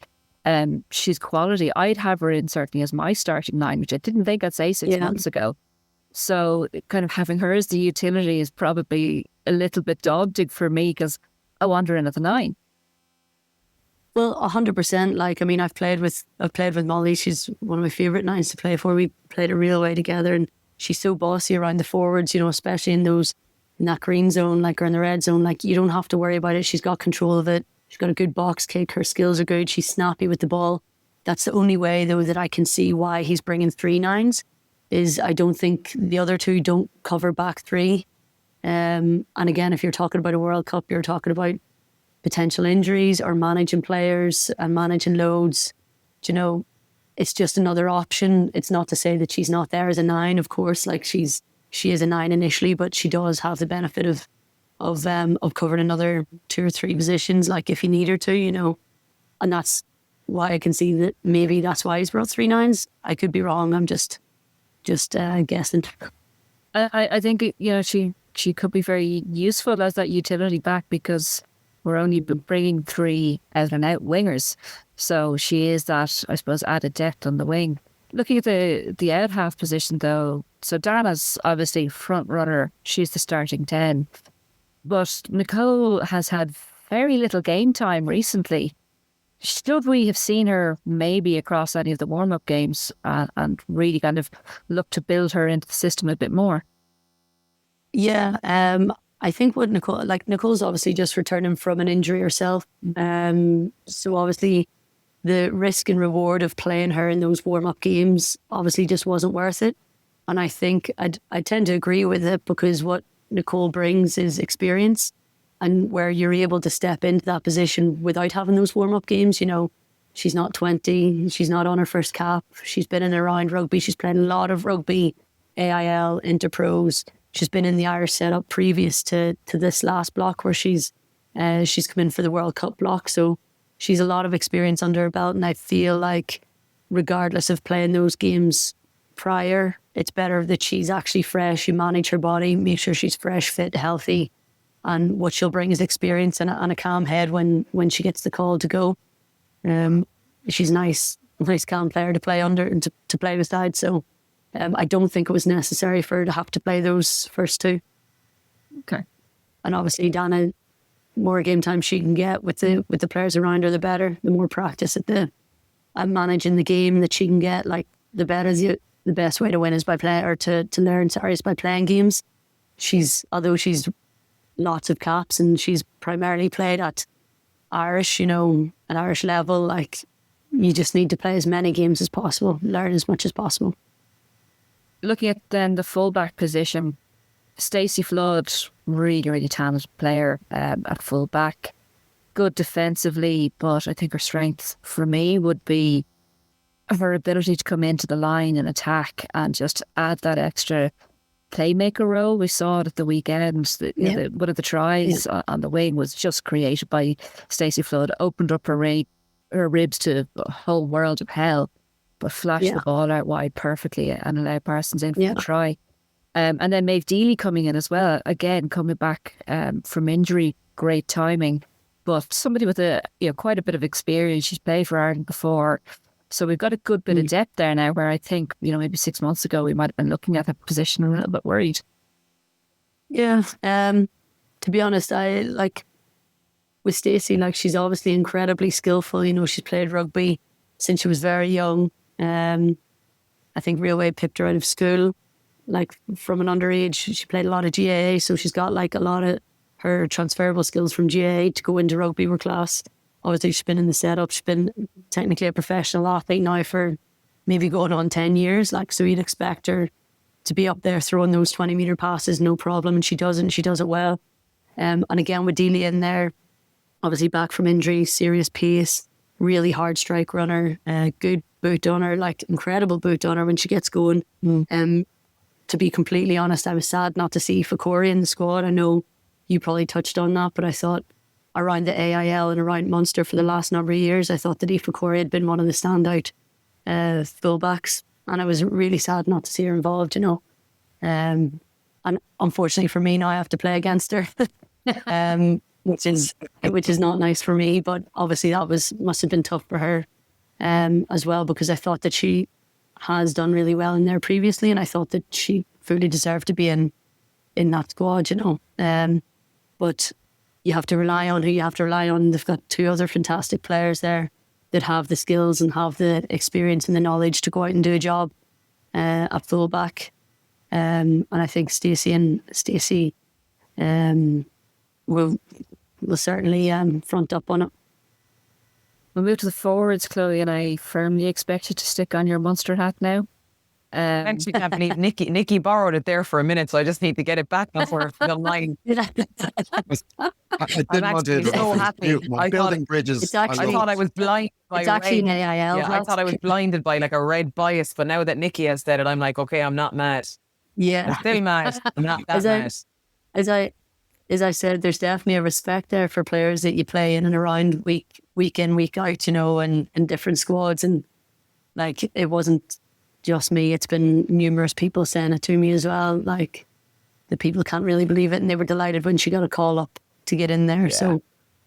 She's quality. I'd have her in certainly as my starting 9, which I didn't think I'd say 6 months ago. So kind of having her as the utility is probably a little bit daunting for me because I want her in at the 9. Well, 100%. Like, I mean, I've played with Molly. She's one of my favourite 9s to play for. We played a real way together, and she's so bossy around the forwards, you know, especially in that green zone, like, or in the red zone. Like, you don't have to worry about it. She's got control of it. She's got a good box kick. Her skills are good. She's snappy with the ball. That's the only way, though, that I can see why he's bringing 3 9s. Is I don't think the other 2 don't cover back 3. And again, if you're talking about a World Cup, you're talking about potential injuries or managing players and managing loads. Do you know, it's just another option. It's not to say that she's not there as a 9, of course. Like she is a 9 initially, but she does have the benefit of covering another 2 or 3 positions, like if you need her to, you know. And that's why I can see that maybe that's why he's brought 3 9s. I could be wrong. I'm just guessing. I think, you know, she could be very useful as that utility back because we're only bringing 3 out and out wingers. So she is that, I suppose, added depth on the wing. Looking at the out half position though, so Dana's obviously front runner. She's the starting 10. But Nicole has had very little game time recently. Should we have seen her maybe across any of the warm-up games and really kind of look to build her into the system a bit more? Yeah, I think with Nicole, like Nicole's obviously just returning from an injury herself. So obviously the risk and reward of playing her in those warm-up games obviously just wasn't worth it. And I think I tend to agree with it because what Nicole brings is experience. and where you're able to step into that position without having those warm-up games. You know, she's not 20, she's not on her first cap, she's been in around rugby, she's played a lot of rugby, AIL, Interpros. She's been in the Irish setup previous to this last block where she's come in for the World Cup block. So she's a lot of experience under her belt, and I feel like regardless of playing those games prior, it's better that she's actually fresh. You manage her body, make sure she's fresh, fit, healthy, and what she'll bring is experience and a calm head when she gets the call to go. She's a nice calm player to play under and to play beside. So I don't think it was necessary for her to have to play those first two. Okay. And obviously Dana, more game time she can get with the players around her, the better. The more practice at managing the game that she can get, like the better. The best way to win is by play, or to learn, is by playing games. Although she's lots of caps and she's primarily played at Irish, at Irish level, like you just need to play as many games as possible, learn as much as possible. Looking at then the fullback position, Stacey Flood, really, really talented player at fullback. Good defensively, but I think her strength for me would be her ability to come into the line and attack and just add that extra playmaker role. We saw it at the weekend. One of the tries on the wing was just created by Stacey Flood, opened up her ribs to a whole world of hell, but flashed the ball out wide perfectly and allowed Parsons in for the try. And then Maeve Deely coming in as well, again coming back from injury, great timing, but somebody with quite a bit of experience. She's played for Ireland before. So we've got a good bit of depth there now, where I think, maybe 6 months ago we might have been looking at that position a little bit worried. Yeah. To be honest, I like with Stacey, like she's obviously incredibly skillful. She's played rugby since she was very young. I think Railway picked her out of school, like from an underage. She played a lot of GAA, so she's got like a lot of her transferable skills from GAA to go into rugby were class. Obviously, she's been in the setup. She's been technically a professional athlete now for maybe going on 10 years. Like, so you'd expect her to be up there throwing those 20-metre passes, no problem. And she does it, and she does it well. And again, with Delia in there, obviously back from injury, serious pace, really hard strike runner, good boot on her, like incredible boot on her when she gets going. To be completely honest, I was sad not to see Caughey in the squad. I know you probably touched on that, but I thought around the AIL and around Munster for the last number of years, I thought that Ailbhe Caughey had been one of the standout fullbacks, and I was really sad not to see her involved, and unfortunately for me now I have to play against her, which is not nice for me, but obviously that must have been tough for her as well, because I thought that she has done really well in there previously, and I thought that she fully deserved to be in that squad, but you have to rely on who you have to rely on. They've got two other fantastic players there that have the skills and have the experience and the knowledge to go out and do a job at fullback. And I think Stacey will certainly front up on it. We'll move to the forwards, Chloe, and I firmly expect you to stick on your Munster hat now. I actually can't believe Nikki borrowed it there for a minute, so I just need to get it back before the line. I didn't want to. So happy. Building bridges. I thought I was blinded by it's actually an AIL. Yeah, I thought I was blinded by like a red bias, but now that Nikki has said it, I'm like, okay, I'm not mad. Yeah, I'm still mad. I'm not that mad. As I said, there's definitely a respect there for players that you play in and around week in, week out, and different squads, and like it wasn't just me. It's been numerous people saying it to me as well. Like the people can't really believe it, and they were delighted when she got a call up to get in there. Yeah. So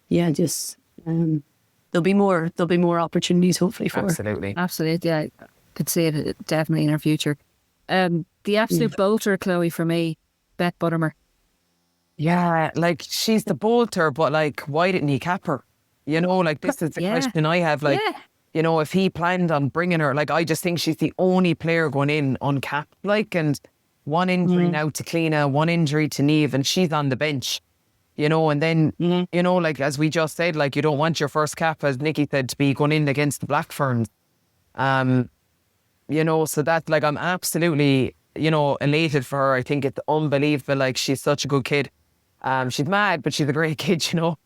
yeah, just there'll be more opportunities hopefully for her. Absolutely. Yeah, I could see it definitely in her future. The absolute bolter, Chloe, for me, Beth Buttermer. Yeah, like she's the bolter, but like why didn't he cap her? Like this is the question I have. Like. Yeah. If he planned on bringing her, like, I just think she's the only player going in uncapped, like, and one injury now to Kleena, one injury to Niamh, and she's on the bench, and then, like, as we just said, like, you don't want your first cap, as Nikki said, to be going in against the Black Ferns. So that's, like, I'm absolutely, elated for her. I think it's unbelievable, like, she's such a good kid. She's mad, but she's a great kid, you know.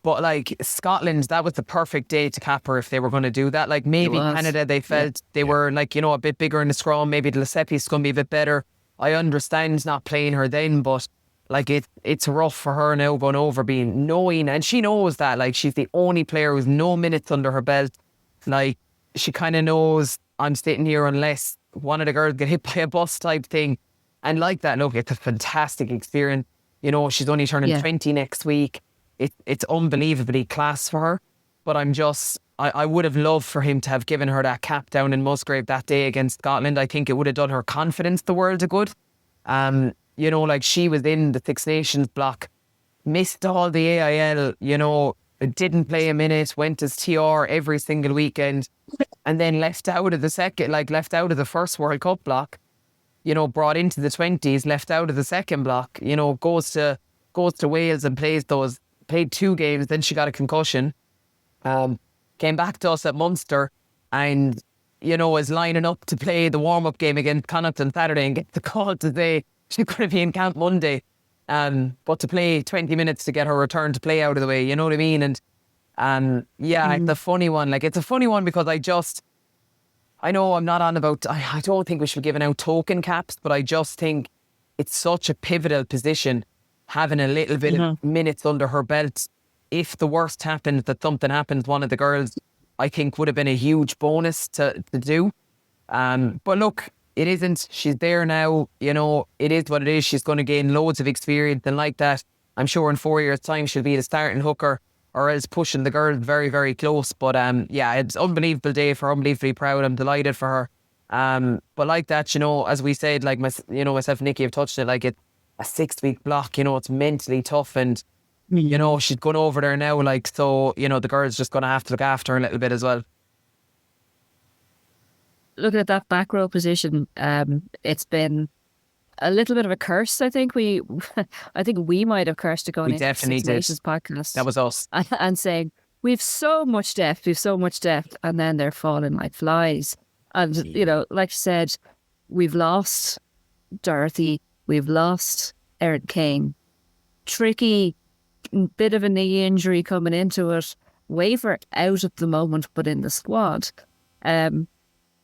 But like Scotland, that was the perfect day to cap her if they were going to do that. Like maybe Canada, they felt they were like, you know, a bit bigger in the scrum. Maybe the Lessepi's going to be a bit better. I understand not playing her then, but like it's rough for her now going over knowing, and she knows that, like she's the only player who's no minutes under her belt. Like she kind of knows I'm sitting here unless one of the girls get hit by a bus type thing. And like that, look, it's a fantastic experience. You know, she's only turning 20 next week. It's unbelievably class for her. But I would have loved for him to have given her that cap down in Musgrave that day against Scotland. I think it would have done her confidence the world of good. You know, like she was in the Six Nations block, missed all the AIL, you know, didn't play a minute, went as TR every single weekend, and then left out of the first World Cup block, you know, brought into the 20s, left out of the second block, you know, goes to Wales and played 2 games, then she got a concussion, came back to us at Munster and, you know, was lining up to play the warm-up game against Connacht on Saturday and get the call to say she's going to be in camp Monday. But to play 20 minutes to get her return to play out of the way, you know what I mean? And it's a funny one. Like, it's a funny one because I know I'm not on about, I don't think we should be giving out token caps, but I just think it's such a pivotal position, having a little bit of minutes under her belt. If the worst happens, that something happens, one of the girls, I think would have been a huge bonus to do. But look, it isn't. She's there now. You know, it is what it is. She's going to gain loads of experience. And like that, I'm sure in 4 years' time, she'll be the starting hooker or else pushing the girls very, very close. But it's an unbelievable day for her. Unbelievably proud. I'm delighted for her. But like that, you know, as we said, like myself and Nikki have touched it, like it's a 6-week block, you know, it's mentally tough. And, you know, she's gone over there now. Like, so, you know, the girl's just going to have to look after her a little bit as well. Looking at that back row position, it's been a little bit of a curse. I think we might have cursed it going into the Six Nations podcast. That was us. And saying, we've so much depth, and then they're falling like flies. And, you know, like you said, we've lost Dorothy, we've lost Erin Kane. Tricky, bit of a knee injury coming into it. Waver out at the moment, but in the squad.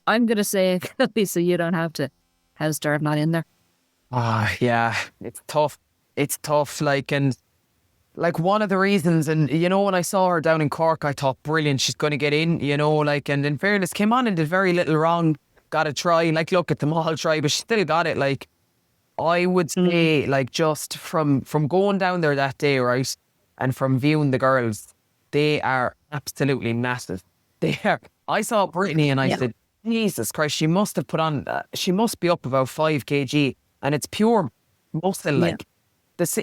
I'm going to say, Lisa, you don't have to. How's Dart not in there? Yeah, it's tough. It's tough. Like, and like one of the reasons, and you know, when I saw her down in Cork, I thought, brilliant, she's going to get in, you know, like, and in fairness, came on and did very little wrong. Got a try. Like, look at them all try, but she still got it. Like, I would say, like, just from going down there that day, right, and from viewing the girls, they are absolutely massive. They are. I saw Brittany and I said, Jesus Christ, she must have put on, she must be up about 5 kg, and it's pure muscle. Like,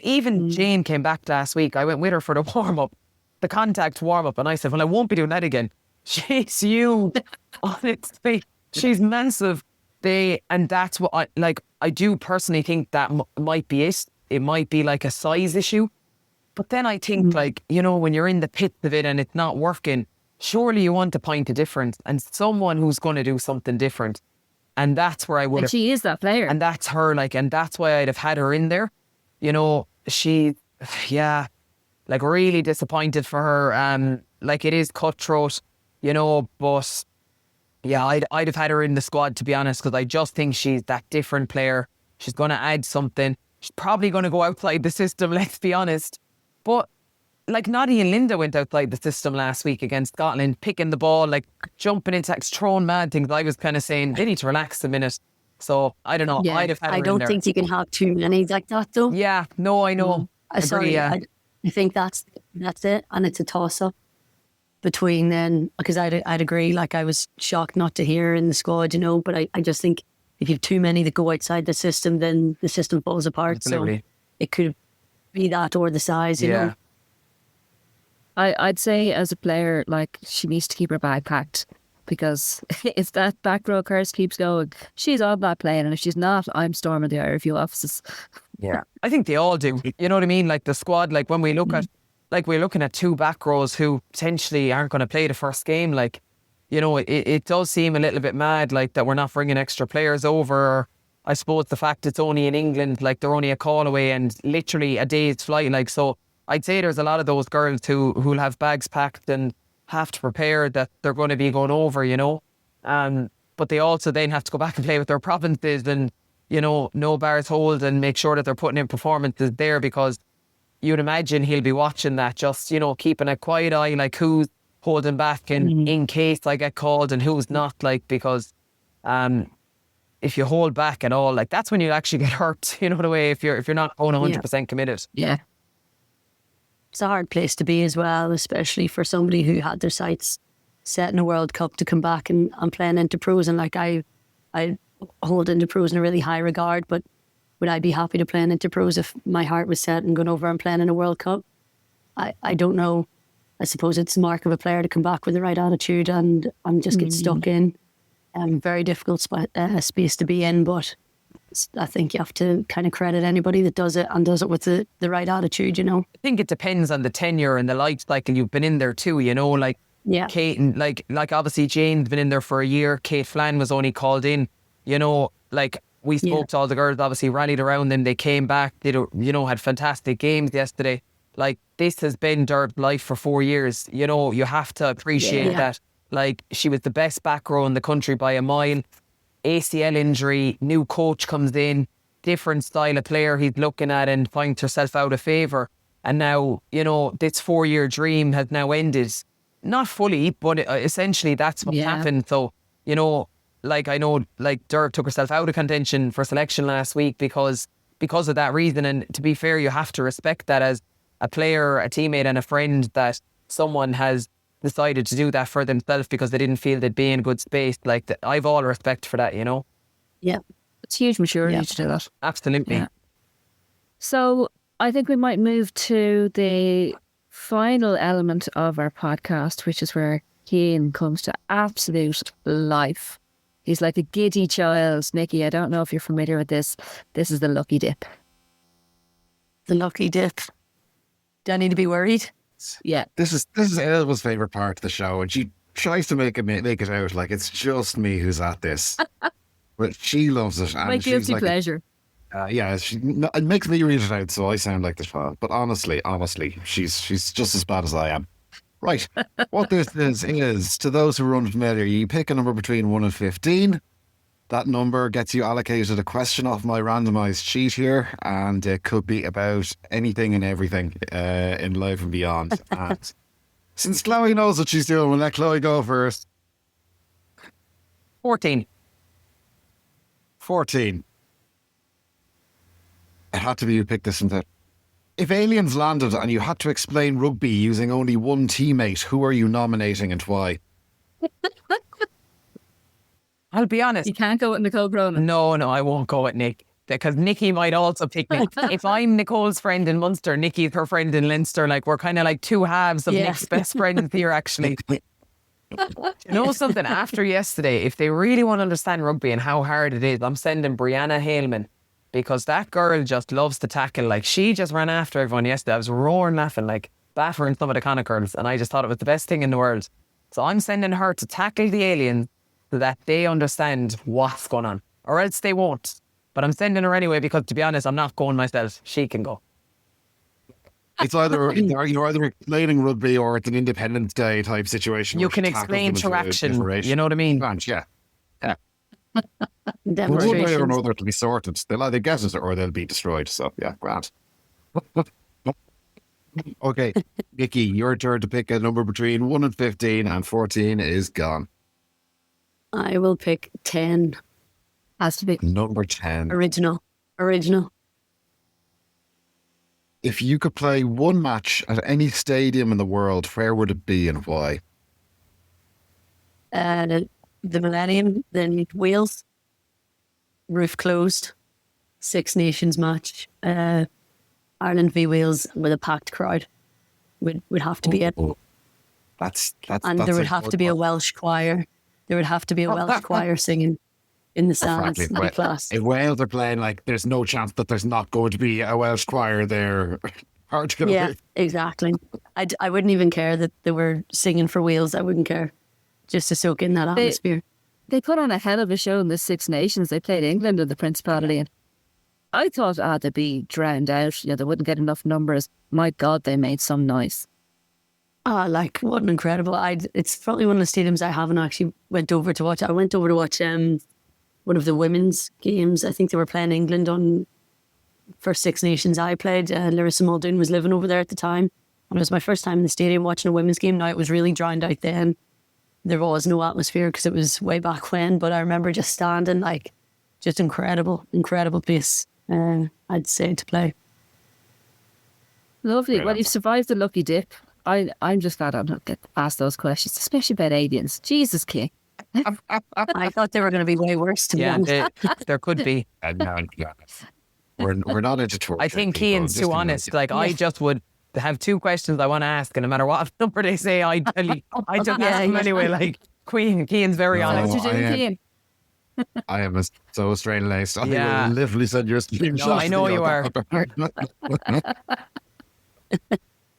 even Jane came back last week. I went with her for the warm-up, the contact warm-up, and I said, well, I won't be doing that again. She's huge. Honestly, she's massive. And that's what I do personally think that might be it. It might be like a size issue. But then I think, like, you know, when you're in the pit of it and it's not working, surely you want a point of difference and someone who's going to do something different. And that's where I would have. And she is that player. And that's her, like, and that's why I'd have had her in there. You know, like, really disappointed for her. Like, it is cutthroat, you know, but yeah, I'd have had her in the squad, to be honest, because I just think she's that different player. She's going to add something. She's probably going to go outside the system, let's be honest. But like, Noddy and Linda went outside the system last week against Scotland, picking the ball, like jumping into throwing mad things. I was kind of saying they need to relax a minute. So I don't know. I'd have had her I don't in think you can have too many like that, though. Yeah, no, I know. Sorry, I think that's it, and it's a toss up between then, because I'd agree. Like, I was shocked not to hear her in the squad, you know. But I just think if you have too many that go outside the system, then the system falls apart. Absolutely. So it could be that or the size, you know. I'd say as a player, like, she needs to keep her bag packed, because if that back row curse keeps going, she's on that plane, and if she's not, I'm storming the IRFU offices. Yeah, I think they all do. You know what I mean? Like, the squad, like, when we look at, like, we're looking at 2 back rows who potentially aren't going to play the first game. Like, you know, it does seem a little bit mad, like, that we're not bringing extra players over. I suppose the fact it's only in England, like they're only a call away and literally a day's flight. Like, so I'd say there's a lot of those girls who'll have bags packed and have to prepare that they're going to be going over, you know. But they also then have to go back and play with their provinces and, you know, no bars hold and make sure that they're putting in performances there, because you'd imagine he'll be watching that, just, you know, keeping a quiet eye, like who's holding back and in case I get called and who's not, like, because if you hold back at all, like that's when you actually get hurt, you know, the way if you're not going 100% committed. Yeah. It's a hard place to be as well, especially for somebody who had their sights set in a World Cup to come back and play in Interpros. And like I hold Interpros in a really high regard, but would I be happy to play in Interpros if my heart was set and going over and playing in a World Cup? I don't know. I suppose it's the mark of a player to come back with the right attitude and just get stuck in. Very difficult space to be in, but I think you have to kind of credit anybody that does it and does it with the right attitude, you know. I think it depends on the tenure and the life cycle you've been in there too, you know, like Kate and like obviously Jane's been in there for a year. Kate Flann was only called in, you know, like we spoke to all the girls, obviously rallied around them. They came back, they, you know, had fantastic games yesterday. Like this has been their life for 4 years. You know, you have to appreciate that. Like she was the best back row in the country by a mile. ACL injury, new coach comes in, different style of player he's looking at and finds herself out of favour. And now, you know, this 4-year dream has now ended. Not fully, but essentially that's what's happened. So, you know, like I know, like Derb took herself out of contention for selection last week because of that reason. And to be fair, you have to respect that as a player, a teammate and a friend, that someone has decided to do that for themselves because they didn't feel they'd be in good space. Like I've all respect for that, you know? Yeah. It's huge maturity to do that. Absolutely. Yeah. So I think we might move to the final element of our podcast, which is where Cian comes to absolute life. He's like a giddy child. Nikki, I don't know if you're familiar with this. This is the lucky dip. The lucky dip. Do I need to be worried? Yeah. This is Ailbhe's favourite part of the show, and she tries to make it out like it's just me who's at this. But she loves it. And My guilty she's like, pleasure. It makes me read it out, so I sound like the child. But honestly, she's just as bad as I am. Right. What this is, to those who are unfamiliar, you pick a number between 1 and 15. That number gets you allocated a question off my randomised sheet here, and it could be about anything and everything in life and beyond. And since Chloe knows what she's doing, we'll let Chloe go first. 14. 14. It had to be you picked this one. If aliens landed and you had to explain rugby using only one teammate, who are you nominating and why? I'll be honest. You can't go with Nicole Cronin. No, I won't go with Nick. Because Nikki might also pick me. If I'm Nicole's friend in Munster, Nikki's her friend in Leinster. Like, we're kind of like two halves of Nick's best friends here, actually. You know something? After yesterday, if they really want to understand rugby and how hard it is, I'm sending Brianna Haleman, because that girl just loves to tackle. Like, she just ran after everyone yesterday. I was roaring laughing, like battering some of the Connacht girls, and I just thought it was the best thing in the world. So I'm sending her to tackle the aliens so that they understand what's going on, or else they won't. But I'm sending her anyway because, to be honest, I'm not going myself. She can go. It's you're either explaining rugby or it's an Independence Day type situation. You can explain to action. You know what I mean? Yeah. One way or Demonstrations. another, it'll be sorted. They'll either get it or they'll be destroyed. So, yeah, grand. Okay, Nikki, your turn to pick a number between 1 and 15, and 14 is gone. I will pick 10. Has to be. Number 10. Original. If you could play one match at any stadium in the world, where would it be and why? The Millennium, then Wales. Roof closed. Six Nations match. Ireland v Wales with a packed crowd. Would have to be it. That's And there would have to be a Welsh choir. There would have to be a Welsh choir singing in the stands. Frankly, That'd be class. if Wales are playing, like, there's no chance that there's not going to be a Welsh choir there. Hard to get Yeah, away. exactly. I wouldn't even care that they were singing for Wales. I wouldn't care. Just to soak in that atmosphere. they put on a hell of a show in the Six Nations. They played England in the Principality, and I thought, they'd be drowned out. They wouldn't get enough numbers. My God, they made some noise. Like, what an incredible. It's probably one of the stadiums I haven't actually went over to watch. I went over to watch one of the women's games. I think they were playing England on first Six Nations I played. Larissa Muldoon was living over there at the time. And it was my first time in the stadium watching a women's game. Now, it was really drowned out then. There was no atmosphere because it was way back when. But I remember just standing, like, just incredible place, I'd say, to play. Lovely. Brilliant. Well, you've survived the lucky dip. I'm just glad I'm not getting asked those questions, especially about aliens. Jesus, King. I thought they were going to be way worse, to be honest. There could be. And now, yeah, we're not into torture. I think people, Cian's just too to honest. Like, I just would have two questions I want to ask, and no matter what number they say, I tell you, I just ask them anyway. Like, Cian's very No, honest. What you doing, Cian? I am so straight laced. I Yeah. will literally send your screenshot. No, I know you are.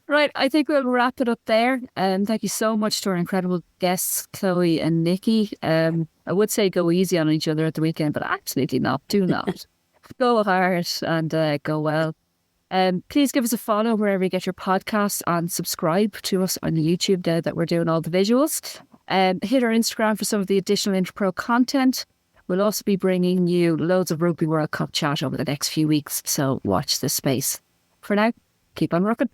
Right, I think we'll wrap it up there. Thank you so much to our incredible guests, Chloe and Nikki. I would say go easy on each other at the weekend, but absolutely not. Do not. Go hard and go well. Please give us a follow wherever you get your podcasts and subscribe to us on YouTube now that we're doing all the visuals. Hit our Instagram for some of the additional Interpro content. We'll also be bringing you loads of Rugby World Cup chat over the next few weeks, so watch this space. For now, keep on rocking.